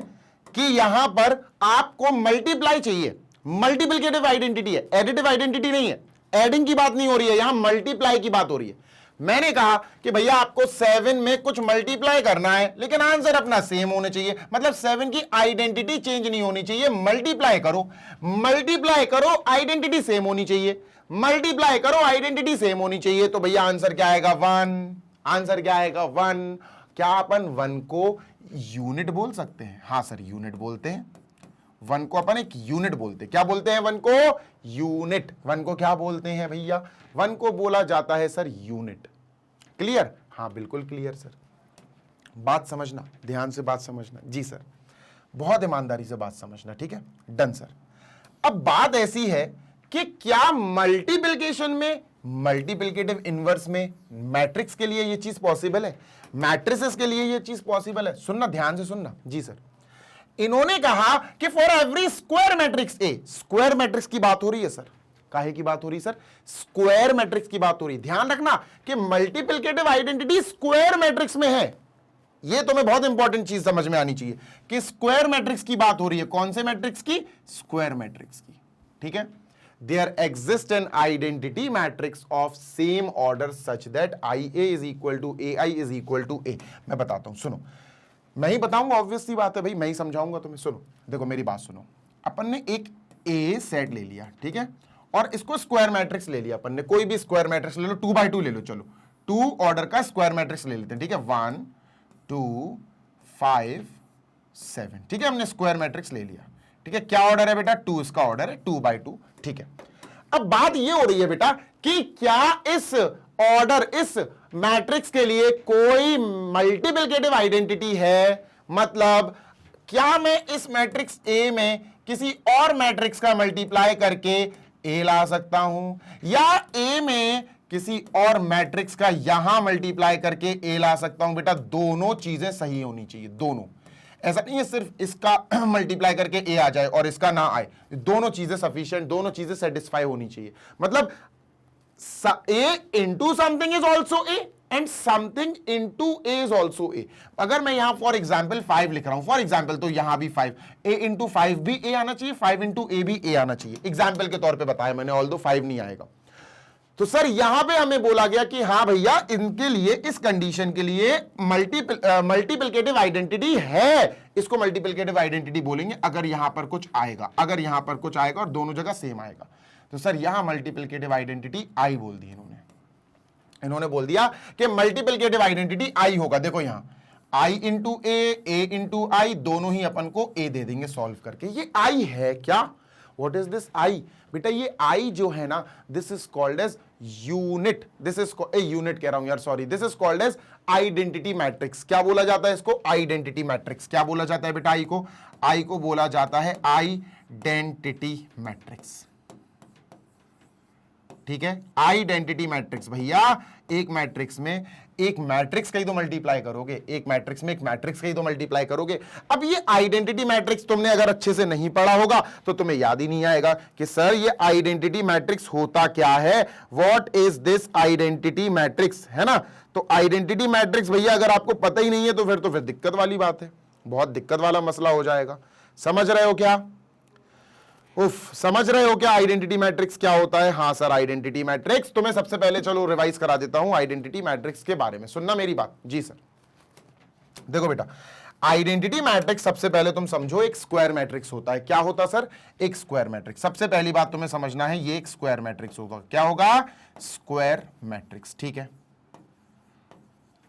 कि यहां पर आपको मल्टीप्लाई चाहिए, मल्टीप्लिकेटिव आइडेंटिटी है, एडिटिव आइडेंटिटी नहीं है, एडिंग की बात नहीं हो रही है, यहां मल्टीप्लाई की बात हो रही है। मैंने कहा कि भैया आपको 7 में कुछ मल्टीप्लाई करना है, लेकिन आंसर अपना सेम होने चाहिए, मतलब 7 की आइडेंटिटी चेंज नहीं होनी चाहिए। मल्टीप्लाई करो, मल्टीप्लाई करो, आइडेंटिटी सेम होनी चाहिए, मल्टीप्लाई करो, आइडेंटिटी सेम होनी चाहिए। तो भैया आंसर क्या आएगा, 1। आंसर क्या आएगा, 1। क्या अपन 1 को यूनिट बोल सकते हैं, हाँ सर यूनिट बोलते हैं, 1 को अपन एक यूनिट बोलते हैं। क्या बोलते हैं 1 को, यूनिट। 1 को क्या बोलते हैं भैया, 1 को बोला जाता है सर यूनिट। क्लियर, हाँ बिल्कुल क्लियर सर, बात समझना, ध्यान से बात समझना। जी सर, बहुत ईमानदारी से बात समझना, ठीक है, डन सर। अब बात ऐसी है कि क्या मल्टीप्लिकेशन में, मल्टीप्लिकेटिव इनवर्स में मैट्रिक्स के लिए ये चीज पॉसिबल है, मैट्रिसेस के लिए ये चीज पॉसिबल है। सुनना, ध्यान से सुनना। जी सर, इन्होंने कहा कि for every square matrix A, square matrix की बात हो रही है सर, काहे की बात हो रही है सर, स्क्वायर मैट्रिक्स की बात हो रही है। ध्यान रखना कि मल्टीप्लिकेटिव आइडेंटिटी स्क्वायर मैट्रिक्स में है, ये तुम्हें बहुत इंपॉर्टेंट चीज समझ में आनी चाहिए कि स्क्वायर मैट्रिक्स की बात हो रही है। कौन से मैट्रिक्स की, स्क्वायर मैट्रिक्स की, ठीक है। there exists an identity matrix of same order such that IA is equal to AI is equal to A। मैं बताता हूं, सुनो, मैं ही बताऊंगा, ऑब्वियस सी बात है भाई, मैं ही समझाऊंगा तुम्हें। सुनो, देखो मेरी बात सुनो, अपन ने एक A सेट ले लिया, ठीक है, और इसको स्क्वायर मैट्रिक्स ले लिया अपन ने, कोई भी स्क्वायर मैट्रिक्स ले लो, 2 by 2 ले लो, चलो 2 ऑर्डर का स्क्वायर मैट्रिक्स ले लेते हैं, ठीक है, 1 2 5 7, ठीक है, हमने स्क्वायर मैट्रिक्स ले लिया, ठीक है। क्या ऑर्डर है बेटा? 2 इसका ऑर्डर है, 2 by 2, ठीक है। अब बात ये हो रही है बेटा कि क्या इस ऑर्डर, इस मैट्रिक्स के लिए कोई मल्टीप्लिकेटिव आइडेंटिटी है? मतलब क्या मैं इस मैट्रिक्स ए में किसी और मैट्रिक्स का मल्टीप्लाई करके ए ला सकता हूं, या ए में किसी और मैट्रिक्स का यहां मल्टीप्लाई करके ए ला सकता हूं? बेटा दोनों चीजें सही होनी चाहिए, दोनों। ऐसा नहीं है सिर्फ इसका मल्टीप्लाई करके ए आ जाए और इसका ना आए, दोनों चीजें सफिशिएंट, दोनों चीजें सेटिस्फाई होनी चाहिए। मतलब A into something is also A and something into A is also A. अगर मैं यहां फॉर एग्जाम्पल 5 लिख रहा हूं, फॉर एग्जाम्पल, तो यहां भी 5, ए इंटू 5 भी ए आना चाहिए, 5 इंटू ए भी ए आना चाहिए, एग्जाम्पल के तौर पे बताया मैंने, ऑल्दो 5 नहीं आएगा। तो सर यहां पे हमें बोला गया कि हां भैया इनके लिए, इस कंडीशन के लिए मल्टीप्लिकेटिव आइडेंटिटी है, इसको मल्टीप्लिकेटिव आइडेंटिटी बोलेंगे अगर यहां पर कुछ आएगा, अगर यहां पर कुछ आएगा और दोनों जगह सेम आएगा। तो सर यहां मल्टीप्लिकेटिव आइडेंटिटी आई बोल दी इन्होंने बोल दिया कि मल्टीप्लिकेटिव आइडेंटिटी आई होगा। देखो यहां आई इंटू ए इंटू आई, दोनों ही अपन को ए दे देंगे सॉल्व करके। ये आई है क्या? What is this I? बेटा ये आई जो है ना, this is called as unit, this is unit कह रहा हूं यार, sorry, this is called as identity matrix. क्या बोला जाता है इसको? Identity matrix. क्या बोला जाता है बेटा आई को? आई को बोला जाता है आइडेंटिटी मैट्रिक्स, ठीक है। आइडेंटिटी मैट्रिक्स भैया, एक मैट्रिक्स में एक मैट्रिक्स का ही तो मल्टीप्लाई करोगे, एक मैट्रिक्स में एक मैट्रिक्स का ही तो मल्टीप्लाई करोगे। अब ये आइडेंटिटी मैट्रिक्स तुमने अगर अच्छे से नहीं पढ़ा होगा तो तुम्हें याद ही नहीं आएगा कि सर ये आइडेंटिटी मैट्रिक्स होता क्या है, what is this identity matrix, है ना। तो आइडेंटिटी मैट्रिक्स भैया अगर आपको पता ही नहीं है तो फिर दिक्कत वाली बात है, बहुत दिक्कत वाला मसला हो जाएगा। समझ रहे हो क्या? उफ, समझ रहे हो क्या आइडेंटिटी मैट्रिक्स क्या होता है? हाँ सर, आइडेंटिटी मैट्रिक्स, तो मैं सबसे पहले चलो रिवाइज करा देता हूं आइडेंटिटी मैट्रिक्स के बारे में, सुनना मेरी बात। जी सर, देखो बेटा, आइडेंटिटी मैट्रिक्स सबसे पहले तुम समझो एक स्क्वायर मैट्रिक्स होता है। क्या होता सर? एक स्क्वायर मैट्रिक्स। सबसे पहली बात तुम्हें समझना है, ये एक स्क्वायर मैट्रिक्स होगा। क्या होगा? स्क्वायर मैट्रिक्स, ठीक है,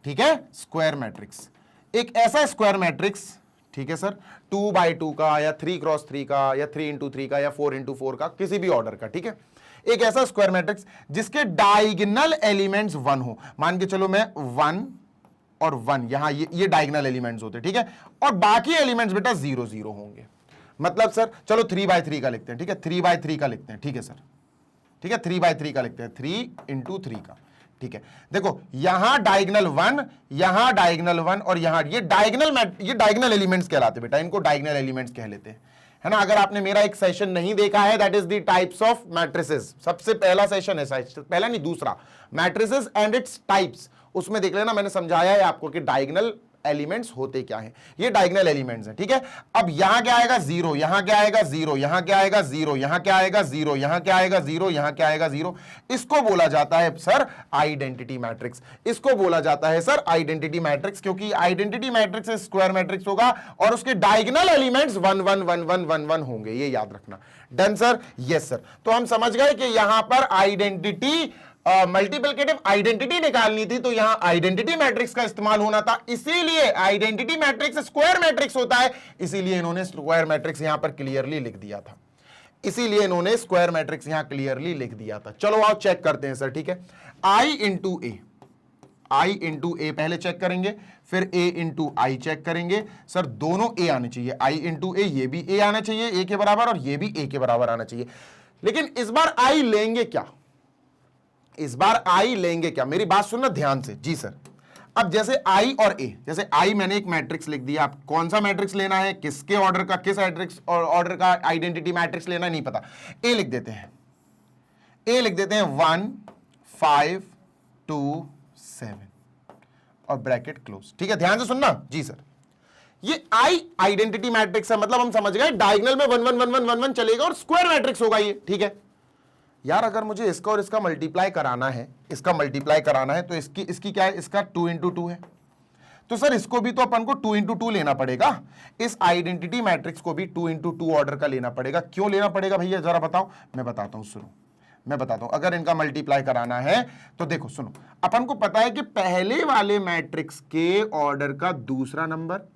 ठीक है, स्क्वायर मैट्रिक्स। एक ऐसा स्क्वायर मैट्रिक्स, ठीक है सर, 2 by 2 का या 3 क्रॉस 3 का या 3 इंटू 3 का या 4 इंटू 4 का, किसी भी ऑर्डर का, ठीक है। एक ऐसा स्क्वायर मैट्रिक्स जिसके डायगोनल एलिमेंट्स 1 हो। मान के चलो मैं 1 और 1, यहां ये डायगोनल एलिमेंट्स होते, ठीक है, और बाकी एलिमेंट्स बेटा 0 0 होंगे। मतलब सर चलो 3 by 3 का लिखते हैं, ठीक है, 3 by 3 का लिखते हैं, ठीक है सर, ठीक है, 3 by 3 का लिखते हैं, 3 इंटू 3 का, ठीक है। देखो यहां डायगोनल 1, यहां डायगोनल 1 और यहां ये डायगोनल एलिमेंट्स कहलाते बेटा, इनको डायगोनल एलिमेंट्स कह लेते हैं, है ना। अगर आपने मेरा एक सेशन नहीं देखा है, that is the types of matrices, सबसे पहला सेशन है, पहला नहीं दूसरा, मैट्रिसेस एंड इट्स टाइप्स, उसमें देख लेना, मैंने समझाया है आपको कि डायगोनल एलिमेंट्स होते क्या हैं। ये डायगोनल एलिमेंट्स हैं, ठीक है। अब यहां क्या आएगा? 0, यहां क्या आएगा? 0, यहां क्या आएगा? 0, यहां क्या आएगा? 0, यहां क्या आएगा? 0, यहां क्या आएगा? 0। इसको बोला जाता है सर आइडेंटिटी मैट्रिक्स, इसको बोला जाता है सर आइडेंटिटी मैट्रिक्स, क्योंकि आइडेंटिटी मैट्रिक्स स्क्वायर मैट्रिक्स होगा और उसके डायगोनल एलिमेंट्स 1 1 1 1 1 1 होंगे, ये याद रखना। Done sir? Yes sir. तो हम समझ गए कि यहां पर आइडेंटिटी मल्टीप्लिकेटिव आइडेंटिटी निकालनी थी, तो यहां आइडेंटिटी मैट्रिक्स का इस्तेमाल होना था, इसीलिए आइडेंटिटी मैट्रिक्स स्क्वायर मैट्रिक्स होता है, इसीलिए इन्होंने स्क्वायर मैट्रिक्स यहां पर क्लियरली लिख दिया था, इसीलिए इन्होंने स्क्वायर मैट्रिक्स यहां क्लियरली लिख दिया था। चलो आओ चेक करते हैं सर, ठीक है। आई इंटू ए पहले चेक करेंगे, फिर ए इंटू आई चेक करेंगे। सर दोनों ए आने चाहिए, आई इंटू ए, ये भी ए आना चाहिए ए के बराबर और ये भी ए के बराबर आना चाहिए। लेकिन इस बार आई लेंगे क्या? इस बार आई लेंगे क्या? मेरी बात सुनना ध्यान से। जी सर, अब जैसे आई और ए, जैसे आई मैंने एक मैट्रिक्स लिख दिया, आप कौन सा मैट्रिक्स लेना है, किसके ऑर्डर का, किस मैट्रिक्स और ऑर्डर का आइडेंटिटी मैट्रिक्स लेना है नहीं पता, ए लिख देते हैं, ए लिख देते हैं 1 5 2 7 और ब्रैकेट क्लोज, ठीक है। ध्यान से सुनना। जी सर, ये आई आइडेंटिटी मैट्रिक्स है, मतलब हम समझ गए डायगोनल में 1 1 1 1 1 1 चलेगा और स्क्वायर मैट्रिक्स होगा ये, ठीक है। यार अगर मुझे इसका और इसका मल्टीप्लाई कराना है, इसका मल्टीप्लाई कराना है तो इसकी क्या है, इसका 2 इंटू 2 है, तो सर इसको भी तो अपन को 2 इंटू 2 लेना पड़ेगा, इस आइडेंटिटी मैट्रिक्स को भी 2 इंटू 2 ऑर्डर का लेना पड़ेगा। क्यों लेना पड़ेगा भैया जरा बताओ, मैं बताता हूं, सुनो मैं बताता हूं। अगर इनका मल्टीप्लाई कराना है तो देखो सुनो, अपन को पता है कि पहले वाले मैट्रिक्स के ऑर्डर का दूसरा नंबर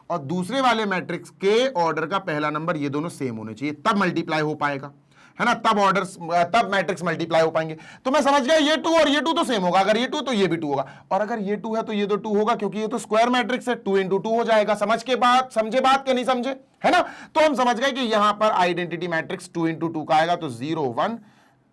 और दूसरे वाले मैट्रिक्स के ऑर्डर का पहला नंबर ये दोनों सेम होने चाहिए, तब मल्टीप्लाई हो पाएगा, है ना, तब मैट्रिक्स मल्टीप्लाई हो पाएंगे। तो मैं समझ गया ये 2 और ये 2 तो सेम होगा, अगर ये 2 तो ये भी 2 होगा, और अगर ये 2 है तो ये तो 2 होगा, क्योंकि ये तो स्क्वायर मैट्रिक्स है, 2 इंटू 2 हो जाएगा। समझे बात के नहीं समझे, है ना। तो हम समझ गए कि यहां पर आइडेंटिटी मैट्रिक्स 2 इंटू 2 का आएगा, तो 0 1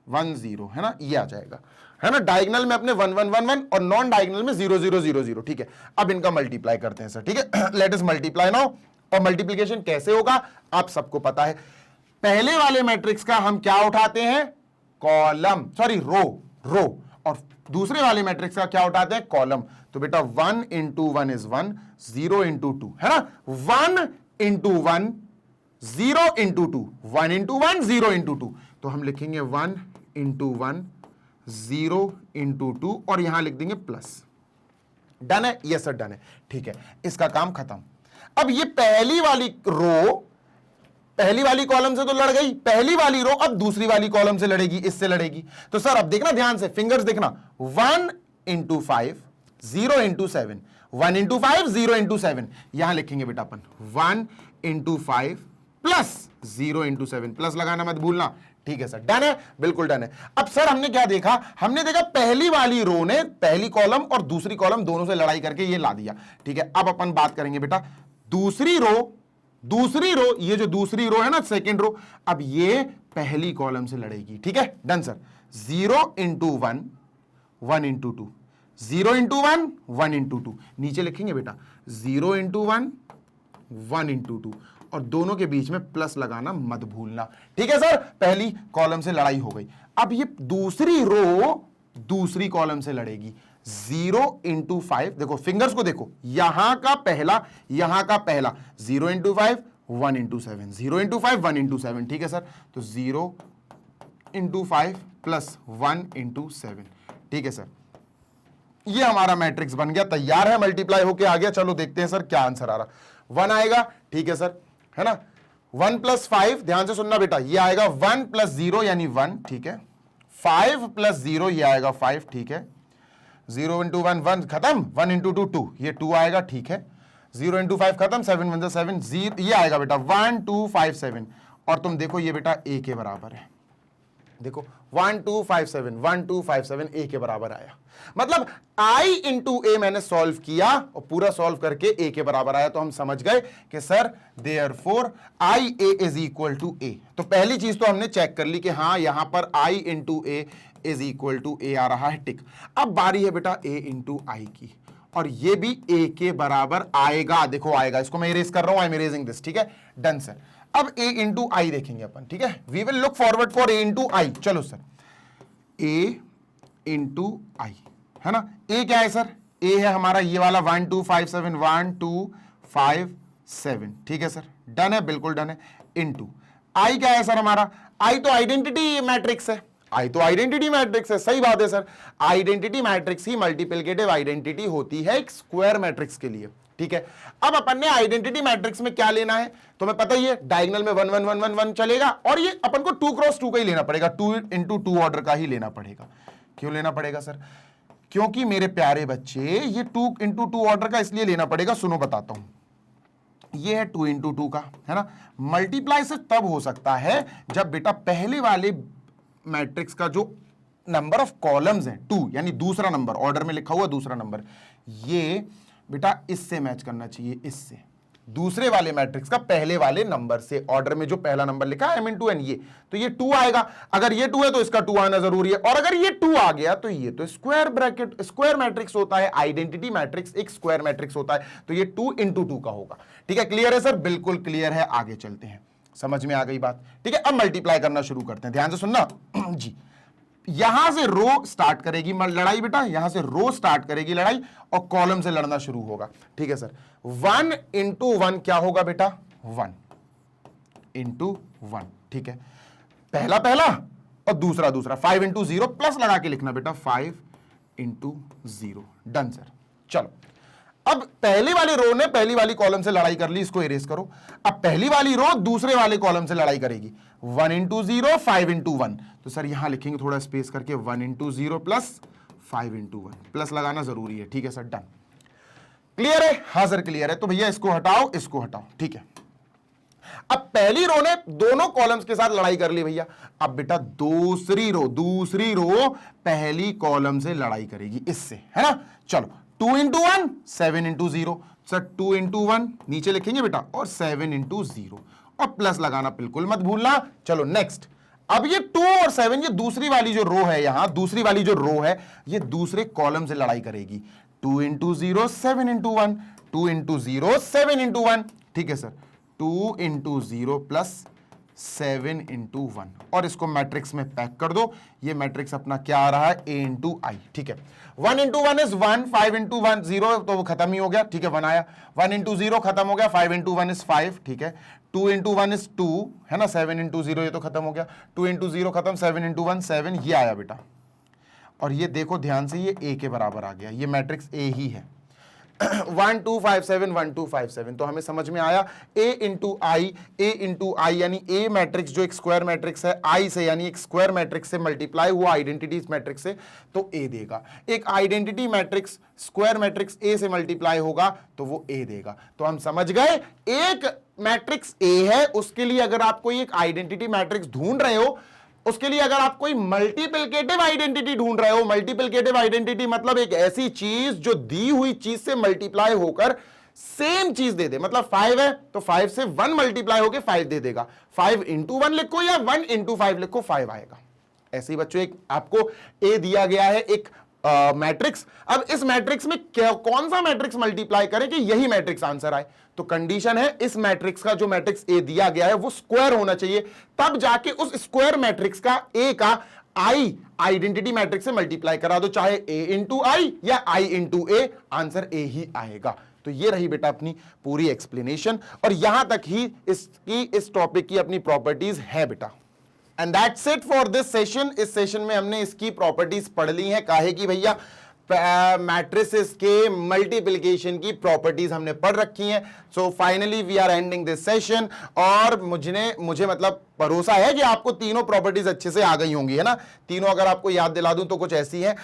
1 0, है ना, ये आ जाएगा, है ना। डायगोनल में अपने 1 1 1 1 और नॉन डायगोनल में 0 0 0 0, ठीक है। अब इनका मल्टीप्लाई करते हैं सर, ठीक है। लेट अस मल्टीप्लाई नाउ। और मल्टीप्लिकेशन कैसे होगा आप सबको पता है, पहले वाले मैट्रिक्स का हम क्या उठाते हैं, कॉलम, सॉरी रो, और दूसरे वाले मैट्रिक्स का क्या उठाते हैं, कॉलम। तो बेटा 1 इंटू 1 इज 1, 0 इंटू 2, है ना, 1 इंटू 1 0 इंटू 2, 1 इंटू 1 0 इंटू 2, तो हम लिखेंगे 1 इंटू 1 0 इंटू 2 और यहां लिख देंगे प्लस। डन है, यस सर डन है, ठीक है, इसका काम खत्म। अब ये पहली वाली रो पहली वाली कॉलम से तो लड़ गई, पहली वाली रो अब दूसरी वाली कॉलम से लड़ेगी, इससे लड़ेगी। तो सर अब देखना ध्यान से, फिंगर्स देखना, 1 इंटू 5 0 इंटू 7, 1 इंटू 5 0 इंटू 7, यहां लिखेंगे बेटा अपन 1 इंटू 5 प्लस 0 इंटू 7, प्लस लगाना मत भूलना, ठीक है सर, डन है, बिल्कुल डन है। अब सर हमने क्या देखा, हमने देखा पहली वाली रो ने पहली कॉलम और दूसरी कॉलम दोनों से लड़ाई करके ये ला दिया, ठीक है। अब अपन बात करेंगे बेटा दूसरी रो, ये जो दूसरी रो है ना, सेकेंड रो, अब ये पहली कॉलम से लड़ेगी, ठीक है, done sir. 0 into 1 1 into 2, 0 into 1 1 into 2, नीचे लिखेंगे बेटा 0 इंटू 1 1 इंटू 2, और दोनों के बीच में प्लस लगाना मत भूलना, ठीक है सर। पहली कॉलम से लड़ाई हो गई, अब ये दूसरी रो दूसरी कॉलम से लड़ेगी, 0 इंटू 5, देखो फिंगर्स को देखो, यहां का पहला 0 इंटू 5 1 इंटू 7, 0 इंटू 5 1 इंटू 7, ठीक है सर। तो 0 इंटू 5 प्लस 1 इंटू 7, ठीक है सर। ये हमारा मैट्रिक्स बन गया, तैयार है, मल्टीप्लाई होके आ गया। चलो देखते हैं सर क्या आंसर आ रहा, 1 आएगा, ठीक है सर, है ना। 1 प्लस 5, ध्यान से सुनना बेटा, ये आएगा 1 प्लस 0 यानी 1, ठीक है। 5 प्लस 0 ये आएगा 5, ठीक है। 0 इंटू 1 1 खत्म, 1 इंटू 2 2, ये 2 आएगा, ठीक है। 0 इंटू 5 खत्म, 7 1 7 0, ये आएगा बेटा 1 2 5 7, और तुम देखो ये बेटा a के बराबर है, देखो 1 2 5 7 1 2 5 7 a के बराबर आया। मतलब i इंटू a मैंने सॉल्व किया और पूरा सॉल्व करके a के बराबर आया, तो हम समझ गए कि sir therefore i a is equal to a। तो पहली चीज तो हमने चेक कर ली कि हाँ यहां पर i into a is equal to a आ रहा है, टिक। अब बारी है बेटा a इंटू i की, और ये भी a के बराबर आएगा, देखो आएगा, इसको मैं इरेज कर रहा हूं, आई एम इरेजिंग दिस, ठीक है, डन सर। अब a इंटू आई देखेंगे अपन, ठीक है, we will look forward for a into I. चलो सर, a इंटू आई, है ना। a क्या है सर, a है हमारा ये वाला 1 2 5 7 1 2 5 7, ठीक है सर, डन है, बिल्कुल डन है। इंटू आई क्या है सर हमारा, आई तो आइडेंटिटी मैट्रिक्स है, आई तो आइडेंटिटी मैट्रिक्स है, सही बात है सर। आइडेंटिटी मैट्रिक्स ही मल्टीप्लिकेटिव आइडेंटिटी होती है एक स्क्वायर मैट्रिक्स के लिए, ठीक है। अब अपन ने आइडेंटिटी मैट्रिक्स में क्या लेना है, तुम्हें पता ही है, डायगोनल में 1 1 1 1 1 चलेगा, और ये अपन को 2 क्रॉस 2 का ही लेना पड़ेगा, 2 इंटू 2 ऑर्डर का ही लेना पड़ेगा। क्यों लेना पड़ेगा सर, क्योंकि मेरे प्यारे बच्चे ये 2 इंटू 2 ऑर्डर का इसलिए लेना पड़ेगा, सुनो बताता हूं। ये है 2 इंटू 2 का, है ना। मल्टीप्लाई से तब हो सकता है जब बेटा पहले वाले मैट्रिक्स का जो नंबर ऑफ कॉलम्स है 2, यानी दूसरा नंबर ऑर्डर में लिखा हुआ दूसरा नंबर, ये बेटा इससे मैच करना चाहिए, इससे दूसरे वाले मैट्रिक्स का पहले वाले नंबर से, ऑर्डर में जो पहला नंबर लिखा है m/n, ये तो ये 2 आएगा। अगर ये 2 है तो इसका 2 आना जरूरी है, और अगर ये 2 आ गया तो ये तो स्क्वायर मैट्रिक्स होता है, आइडेंटिटी मैट्रिक्स एक स्क्वायर मैट्रिक्स होता है, तो ये 2 इंटू 2 का होगा, ठीक है। क्लियर है सर, बिल्कुल क्लियर है, आगे चलते हैं, समझ में आ गई बात, ठीक है। अब मल्टीप्लाई करना शुरू करते हैं, ध्यान से सुनना जी। यहां से रो स्टार्ट करेगी लड़ाई बेटा, यहां से रो स्टार्ट करेगी लड़ाई और कॉलम से लड़ना शुरू होगा, ठीक है सर। 1 इंटू 1 क्या होगा बेटा, 1 इंटू 1, ठीक है, पहला और दूसरा 5 इंटू 0 प्लस लगा के लिखना बेटा 5 इंटू 0। Done sir. चलो अब पहली वाली रो ने पहली वाली कॉलम से लड़ाई कर ली, इसको इरेज करो। अब पहली वाली रो दूसरे वाले कॉलम से लड़ाई करेगी, 1 इंटू 0 5 इंटू 1। तो सर यहां लिखेंगे थोड़ा स्पेस करके 1 इंटू 0 प्लस 5 इंटू 1, प्लस लगाना जरूरी है। ठीक है सर, डन। क्लियर है? हाँ सर क्लियर है। तो भैया इसको हटाओ, इसको हटाओ। ठीक है, अब पहली रो ने दोनों कॉलम्स के साथ लड़ाई कर ली भैया। अब बेटा दूसरी रो पहली कॉलम से लड़ाई करेगी इससे, है ना। चलो 2 इंटू 1 7 इंटू 0। सर 2 इंटू 1 नीचे लिखेंगे बेटा, और 7 इंटू 0, और प्लस लगाना बिल्कुल मत भूलना। चलो नेक्स्ट। अब ये 2 और 7, ये दूसरी वाली जो रो है, यहां दूसरी वाली जो रो है, ये दूसरे कॉलम से लड़ाई करेगी। 2 इंटू 0 7 इंटू 1, 2 इंटू 0 7 इंटू 1। ठीक है सर, 2 इंटू 0 प्लस 7 इंटू 1, और इसको मैट्रिक्स में पैक कर दो। ये मैट्रिक्स अपना क्या आ रहा है, a इंटू आई। ठीक है, 1 इंटू 1 इज 1, 5 इंटू 1 0, तो वो खत्म ही हो गया। ठीक है, 1 आया, 1 इंटू 0 खत्म हो गया, 5 इंटू 1 इज 5। ठीक है, 2 इंटू 1 इज 2, है ना, 7 इंटू 0 ये तो खत्म हो गया, 2 इंटू 0 खत्म, 7 इंटू 1 7, ये आया बेटा। और ये देखो ध्यान से, ये a के बराबर आ गया, ये मैट्रिक्स a ही है। 1 2 5 7 1 2 5 7, तो हमें समझ में आया a इंटू आई यानी a मैट्रिक्स जो एक स्क्वायर मैट्रिक्स है, i से यानी एक स्क्वायर मैट्रिक्स से मल्टीप्लाई हुआ आइडेंटिटी मैट्रिक्स से, तो a देगा। एक identity matrix square matrix a से मल्टीप्लाई होगा तो वो a देगा। तो हम समझ गए, एक मैट्रिक्स a है, उसके लिए अगर आप कोई एक आइडेंटिटी मैट्रिक्स ढूंढ रहे हो, उसके लिए अगर आप कोई मल्टीप्लिकेटिव आइडेंटिटी ढूंढ रहे हो, मल्टीप्लिकेटिव आइडेंटिटी मतलब एक ऐसी चीज जो दी हुई चीज से मल्टीप्लाई होकर सेम चीज दे दे। मतलब 5 है तो 5 से 1 मल्टीप्लाई होकर 5 दे देगा। 5 इंटू 1 लिखो या 1 इंटू 5 लिखो, 5 आएगा। ऐसे ही बच्चों एक आपको ए दिया गया है, एक मैट्रिक्स। अब इस मैट्रिक्स में कौन सा मैट्रिक्स मल्टीप्लाई करे कि यही मैट्रिक्स आंसर आए, तो कंडीशन है इस मैट्रिक्स का जो मैट्रिक्स ए दिया गया है वो स्क्वायर होना चाहिए, तब जाके उस स्क्वायर मैट्रिक्स का ए का आई आइडेंटिटी मैट्रिक्स से मल्टीप्लाई करा दो, चाहे ए इंटू आई या आई इंटू ए, आंसर ए ही आएगा। तो ये रही बेटा अपनी पूरी एक्सप्लेनेशन, और यहां तक ही इस टॉपिक की अपनी प्रॉपर्टीज है बेटा। And that's it for this session. इस सेशन में हमने इसकी प्रॉपर्टीज पढ़ ली हैं। काहे की भैया, मैट्रिसेस के मल्टीप्लिकेशन की प्रॉपर्टीज हमने पढ़ रखी हैं। So finally we are ending this session, और मुझे मतलब भरोसा है कि आपको तीनों प्रॉपर्टीज अच्छे से आ गई होंगी, है ना। तीनों अगर आपको याद दिला दूं तो कुछ ऐसी हैं।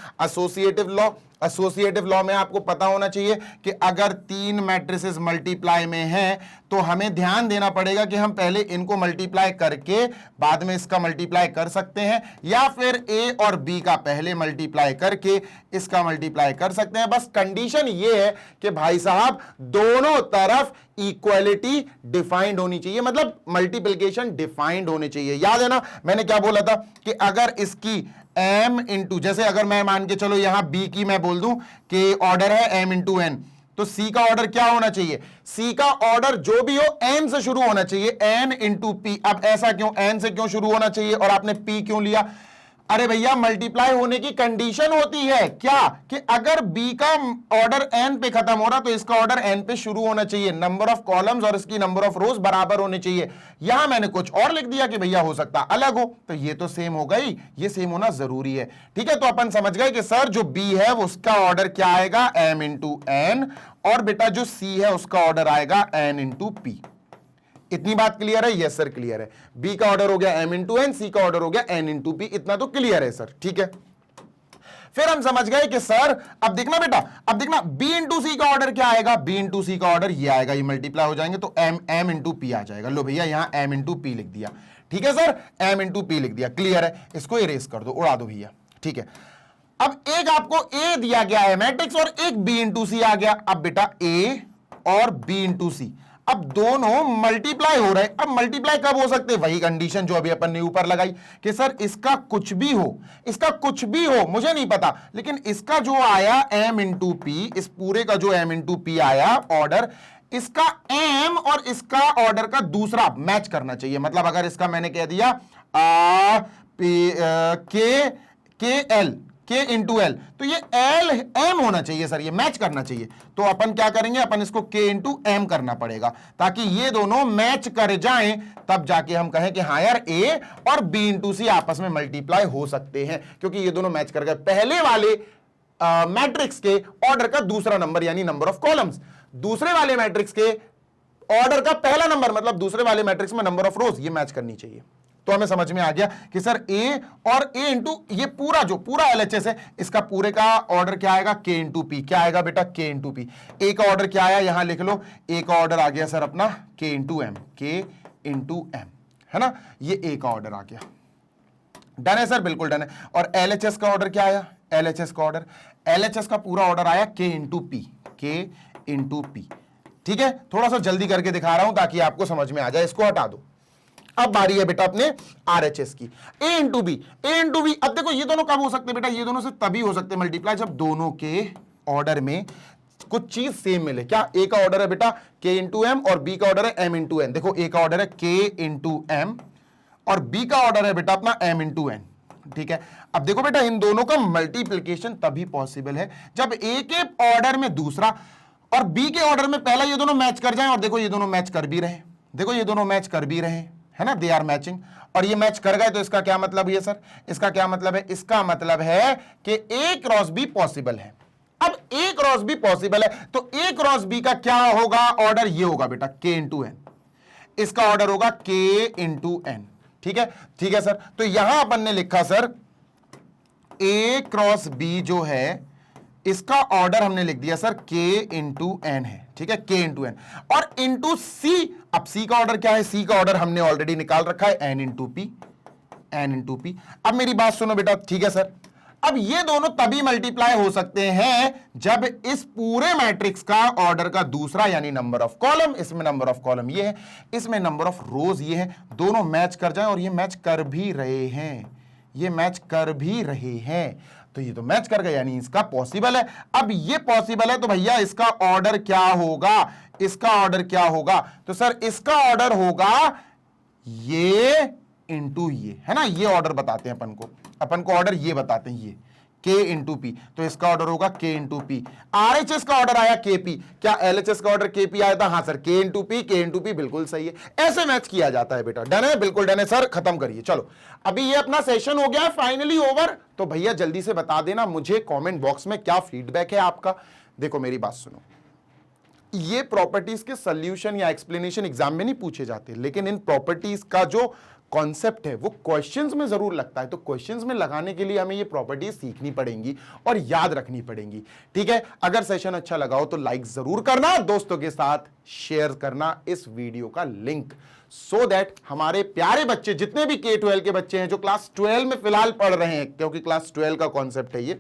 एसोसिएटिव लॉ में आपको पता होना चाहिए कि अगर 3 मैट्रिसेस मल्टीप्लाई में हैं तो हमें ध्यान देना पड़ेगा कि हम पहले इनको मल्टीप्लाई करके बाद में इसका मल्टीप्लाई कर सकते हैं, या फिर ए और बी का पहले मल्टीप्लाई करके इसका मल्टीप्लाई कर सकते हैं। बस कंडीशन ये है कि भाई साहब दोनों तरफ इक्वालिटी डिफाइंड होनी चाहिए, मतलब मल्टीप्लिकेशन डिफाइंड होने चाहिए। याद है ना मैंने क्या बोला था कि अगर इसकी m इंटू, जैसे अगर मैं मान के चलो यहां b की मैं बोल दूं कि ऑर्डर है m इंटू n, तो c का ऑर्डर क्या होना चाहिए, c का ऑर्डर जो भी हो n से शुरू होना चाहिए, n इंटू p। अब ऐसा क्यों, n से क्यों शुरू होना चाहिए और आपने p क्यों लिया? अरे भैया मल्टीप्लाई होने की कंडीशन होती है क्या, कि अगर b का ऑर्डर n पे खत्म हो रहा तो इसका ऑर्डर n पे शुरू होना चाहिए, नंबर ऑफ कॉलम्स और इसकी नंबर ऑफ रोज बराबर होने चाहिए। यहां मैंने कुछ और लिख दिया कि भैया हो सकता अलग हो, तो ये तो सेम हो गई, ये सेम होना जरूरी है। ठीक है, तो अपन समझ गए कि सर जो b है वो उसका ऑर्डर क्या आएगा, m इंटू n, और बेटा जो c है उसका ऑर्डर आएगा n इंटू p। इतनी बात क्लियर है? यस सर क्लियर है। b का ऑर्डर हो गया m इंटू एन, सी का ऑर्डर हो गया n इंटू पी, इतना तो क्लियर है सर। ठीक है, फिर हम समझ गए कि सर अब देखना बेटा, अब देखना b इंटू सी का ऑर्डर क्या आएगा, b इंटू सी का ऑर्डर ये आएगा, ये मल्टीप्लाई हो जाएंगे तो m इंटू पी आ जाएगा। लो भैया यहां m इंटू पी लिख दिया। ठीक है सर, m इंटू पी लिख दिया, क्लियर है। इसको इरेज कर दो, उड़ा दो भैया। ठीक है, अब एक आपको a दिया गया है मैट्रिक्स और एक b इंटू सी आ गया। अब बेटा a और b इंटू सी, अब दोनों मल्टीप्लाई हो रहे हैं। अब मल्टीप्लाई कब हो सकते हैं, वही कंडीशन जो अभी अपन ने ऊपर लगाई कि सर इसका कुछ भी हो, इसका कुछ भी हो मुझे नहीं पता, लेकिन इसका जो आया m इंटू पी, इस पूरे का जो m इंटू पी आया ऑर्डर, इसका m और इसका ऑर्डर का दूसरा मैच करना चाहिए। मतलब अगर इसका मैंने कह दिया K इंटू एल, तो ये L M होना चाहिए सर, ये मैच करना चाहिए। तो अपन क्या करेंगे, अपन इसको K इंटू M करना पड़ेगा ताकि ये दोनों मैच कर जाएं, तब जाके हम कहें कि हाँ यार A और B इंटू C आपस में मल्टीप्लाई हो सकते हैं, क्योंकि ये दोनों मैच कर गए। पहले वाले मैट्रिक्स के ऑर्डर का दूसरा नंबर यानी नंबर ऑफ कॉलम्स, दूसरे वाले मैट्रिक्स के ऑर्डर का पहला नंबर मतलब दूसरे वाले मैट्रिक्स में नंबर ऑफ रोज, ये मैच करनी चाहिए। तो हमें समझ में आ गया कि सर A और A इंटू ये पूरा जो पूरा LHS है, इसका पूरे का ऑर्डर क्या आएगा, K इंटू पी। क्या आएगा बेटा, K इंटू पी। A का ऑर्डर क्या आया, यहां लिख लो, A का ऑर्डर आ गया सर अपना K into M, K into M, है ना, ये A का ऑर्डर आ गया। डन है सर, बिल्कुल डन है। और LHS का ऑर्डर क्या आया, LHS का ऑर्डर, LHS का पूरा ऑर्डर आया K into P, K into P. ठीक है, थोड़ा सा जल्दी करके दिखा रहा हूं ताकि आपको समझ में आ जाए, इसको हटा दो। अब बारी है बेटा अपने RHS की, A into B, A into B. अब देखो ये दोनों कब हो सकते हैं बेटा, ये दोनों से तभी हो सकते हैं मल्टीप्लाई जब दोनों के ऑर्डर में कुछ चीज सेम मिले। क्या, A का ऑर्डर है बेटा K इंटू एम और B का ऑर्डर है M इंटू एन। देखो A का ऑर्डर है K इंटू एम और B का ऑर्डर है बेटा अपना M इंटू एन। ठीक है, अब देखो बेटा इन दोनों का मल्टीप्लिकेशन तभी पॉसिबल है जब A के ऑर्डर में दूसरा और B के ऑर्डर में पहला, ये दोनों मैच कर जाएं। और देखो ये दोनों मैच कर भी रहे, देखो ये दोनों मैच कर भी रहे, है ना, दे आर मैचिंग। और ये मैच कर गए तो इसका क्या मतलब है सर, इसका क्या मतलब है, इसका मतलब है कि A क्रॉस B पॉसिबल है। अब A क्रॉस B पॉसिबल है तो A क्रॉस B का क्या होगा ऑर्डर, ये होगा बेटा K इंटू एन, इसका ऑर्डर होगा K इंटू एन। ठीक है, ठीक है सर। तो यहां अपन ने लिखा सर A क्रॉस B जो है इसका ऑर्डर हमने लिख दिया सर K इंटू एन है। ठीक है, K इंटू एन और इंटू C। अब C का ऑर्डर क्या है, C का ऑर्डर हमने ऑलरेडी निकाल रखा है N into P, N into P. अब मेरी बात सुनो बेटा, ठीक है सर। अब ये दोनों तभी मल्टीप्लाई हो सकते हैं जब इस पूरे मैट्रिक्स का ऑर्डर का दूसरा यानी नंबर ऑफ कॉलम, इसमें नंबर ऑफ कॉलम ये है, इसमें नंबर ऑफ रोज ये है, दोनों मैच कर जाएं। और ये मैच कर भी रहे हैं, ये मैच कर भी रहे हैं, तो ये तो मैच कर गए यानी इसका पॉसिबल है। अब ये पॉसिबल है तो भैया इसका ऑर्डर क्या होगा, इसका ऑर्डर क्या होगा, तो सर इसका ऑर्डर होगा ये इंटू ये, है ना, ये ऑर्डर बताते हैं अपन को ऑर्डर ये बताते हैं, ये K इंटू पी, तो इसका ऑर्डर होगा K इंटू पी। RHS का ऑर्डर आया KP, क्या LHS का ऑर्डर KP आया था, हाँ सर K इंटू पी, बिल्कुल सही है। ऐसे मैच किया जाता है बेटा, डन है, बिल्कुल डन है सर। खत्म करिए, चलो अभी ये अपना सेशन हो गया फाइनली ओवर। तो भैया जल्दी से बता देना मुझे कॉमेंट बॉक्स में क्या फीडबैक है आपका। देखो मेरी बात सुनो, ये प्रॉपर्टीज के सॉल्यूशन या एक्सप्लेनेशन एग्जाम में नहीं पूछे जाते, लेकिन इन प्रॉपर्टीज का जो कॉन्सेप्ट है वो क्वेश्चंस में जरूर लगता है। तो क्वेश्चंस में लगाने के लिए हमें ये प्रॉपर्टीज सीखनी पड़ेंगी और याद रखनी पड़ेंगी। ठीक है, अगर सेशन अच्छा लगा हो तो लाइक जरूर करना, दोस्तों के साथ शेयर करना इस वीडियो का लिंक, सो दैट हमारे प्यारे बच्चे जितने भी K-12 के बच्चे हैं जो क्लास 12 में फिलहाल पढ़ रहे हैं, क्योंकि क्लास 12 का कॉन्सेप्ट है ये,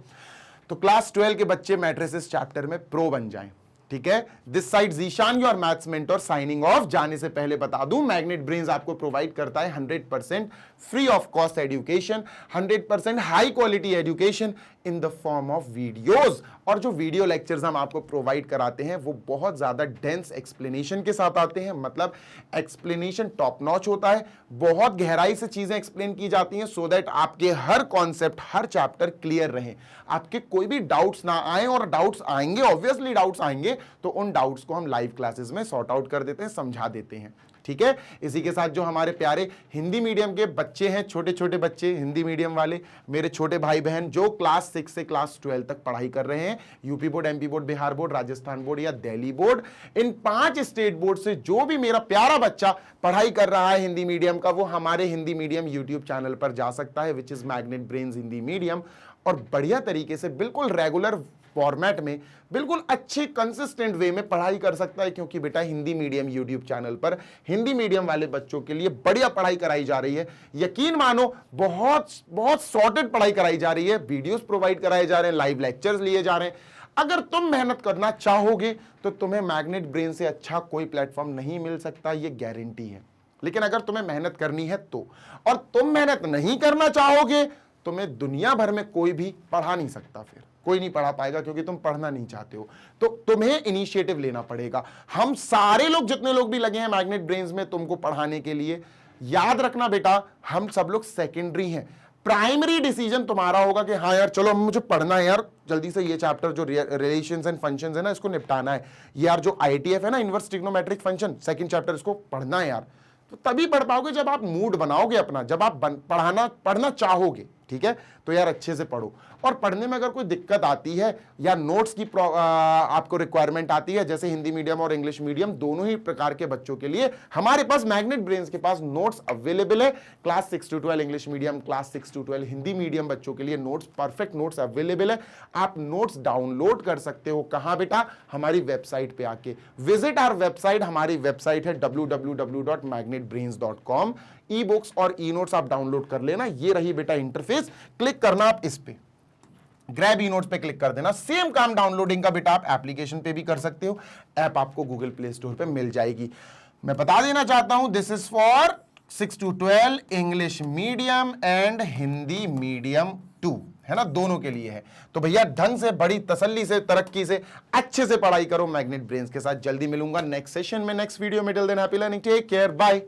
तो क्लास 12 के बच्चे मैट्रिसेस चैप्टर में प्रो बन जाएं। ठीक है, this side Zeeshan your maths mentor signing off. जाने से पहले बता दूं, मैग्नेट ब्रेन्स आपको प्रोवाइड करता है 100% free of cost education, 100% high quality education in the form of videos. और जो वीडियो लेक्चर्स हम आपको प्रोवाइड कराते हैं वो बहुत ज्यादा डेंस एक्सप्लेनेशन के साथ आते हैं, मतलब एक्सप्लेनेशन टॉप नॉच होता है, बहुत गहराई से चीजें एक्सप्लेन की जाती हैं, सो दैट आपके हर कॉन्सेप्ट, हर चैप्टर क्लियर रहे, आपके कोई भी डाउट्स ना आए। और डाउट्स आएंगे, ऑब्वियसली डाउट्स आएंगे, तो उन डाउट्स को हम लाइव क्लासेस में सॉर्ट आउट कर देते हैं, समझा देते हैं। ठीक है, इसी के साथ जो हमारे प्यारे हिंदी मीडियम के बच्चे हैं, छोटे छोटे बच्चे हिंदी मीडियम वाले, मेरे छोटे भाई बहन जो क्लास 6 से क्लास 12 तक पढ़ाई कर रहे हैं, UP board, MP board, Bihar board, Rajasthan board या दिल्ली बोर्ड, इन 5 स्टेट बोर्ड से जो भी मेरा प्यारा बच्चा पढ़ाई कर रहा है हिंदी मीडियम का, वो हमारे हिंदी मीडियम यूट्यूब चैनल पर जा सकता है, which is magnet brains Hindi medium, और बढ़िया तरीके से बिल्कुल रेगुलर फॉर्मेट में, बिल्कुल अच्छे कंसिस्टेंट वे में पढ़ाई कर सकता है। क्योंकि बेटा हिंदी मीडियम यूट्यूब चैनल पर हिंदी मीडियम वाले बच्चों के लिए बढ़िया पढ़ाई कराई जा रही है, यकीन मानो बहुत बहुत सॉर्टेड पढ़ाई कराई जा रही है, वीडियोस प्रोवाइड कराए जा रहे हैं, लाइव लेक्चर्स लिए जा रहे हैं। अगर तुम मेहनत करना चाहोगे तो तुम्हें मैग्नेट ब्रेन से अच्छा कोई प्लेटफॉर्म नहीं मिल सकता, ये गारंटी है। लेकिन अगर तुम्हें मेहनत करनी है तो, और तुम मेहनत नहीं करना चाहोगे, तुम्हें दुनिया भर में कोई भी पढ़ा नहीं सकता, फिर कोई नहीं पढ़ा पाएगा, क्योंकि तुम पढ़ना नहीं चाहते हो। तो तुम्हें इनिशिएटिव लेना पड़ेगा। हम सारे लोग, जितने लोग भी लगे हैं मैग्नेट ब्रेन्स में तुमको पढ़ाने के लिए, याद रखना बेटा हम सब लोग सेकेंडरी हैं, प्राइमरी डिसीजन तुम्हारा होगा कि हाँ यार चलो मुझे पढ़ना है यार, जल्दी से ये चैप्टर जो रिलेशंस एंड फंक्शंस है ना इसको निपटाना है, यार जो आईटीएफ है ना inverse trigonometric function second chapter इसको पढ़ना है यार। तो तभी पढ़ पाओगे जब आप मूड बनाओगे अपना, जब आप पढ़ना चाहोगे, ठीक है। तो यार अच्छे से पढ़ो। और पढ़ने में अगर कोई दिक्कत आती है या नोट्स की आपको रिक्वायरमेंट आती है, जैसे हिंदी मीडियम और इंग्लिश मीडियम दोनों ही प्रकार के बच्चों के लिए हमारे पास मैग्नेट ब्रेन्स के पास नोट्स अवेलेबल है। Class 6 to 12 English medium, class 6 to 12 Hindi medium बच्चों के लिए नोट्स, परफेक्ट नोट्स अवेलेबल है। आप नोट्स डाउनलोड कर सकते हो कहां बेटा, हमारी वेबसाइट पे आके। विजिट आवर वेबसाइट, हमारी वेबसाइट है www.magnetbrains.com। ई बुक्स और ई नोट्स आप डाउनलोड कर लेना। ये रही बेटा इंटरफेस, क्लिक करना आप इस पे, ग्रैब ई नोट्स पे क्लिक कर देना। सेम काम डाउनलोडिंग का बेटा आप एप्लीकेशन पे भी कर सकते हो, ऐप आपको गूगल प्ले स्टोर पे मिल जाएगी। मैं बता देना चाहता हूं this is for 6 to 12 English medium and Hindi medium 2, है ना, दोनों के लिए है। तो भैया ढंग से, बड़ी तसल्ली से, तरक्की से, अच्छे से पढ़ाई करो मैग्नेट ब्रेन्स के साथ। जल्दी मिलूंगा नेक्स्ट सेशन में, नेक्स्ट वीडियो में। Till then happy learning, take care, bye.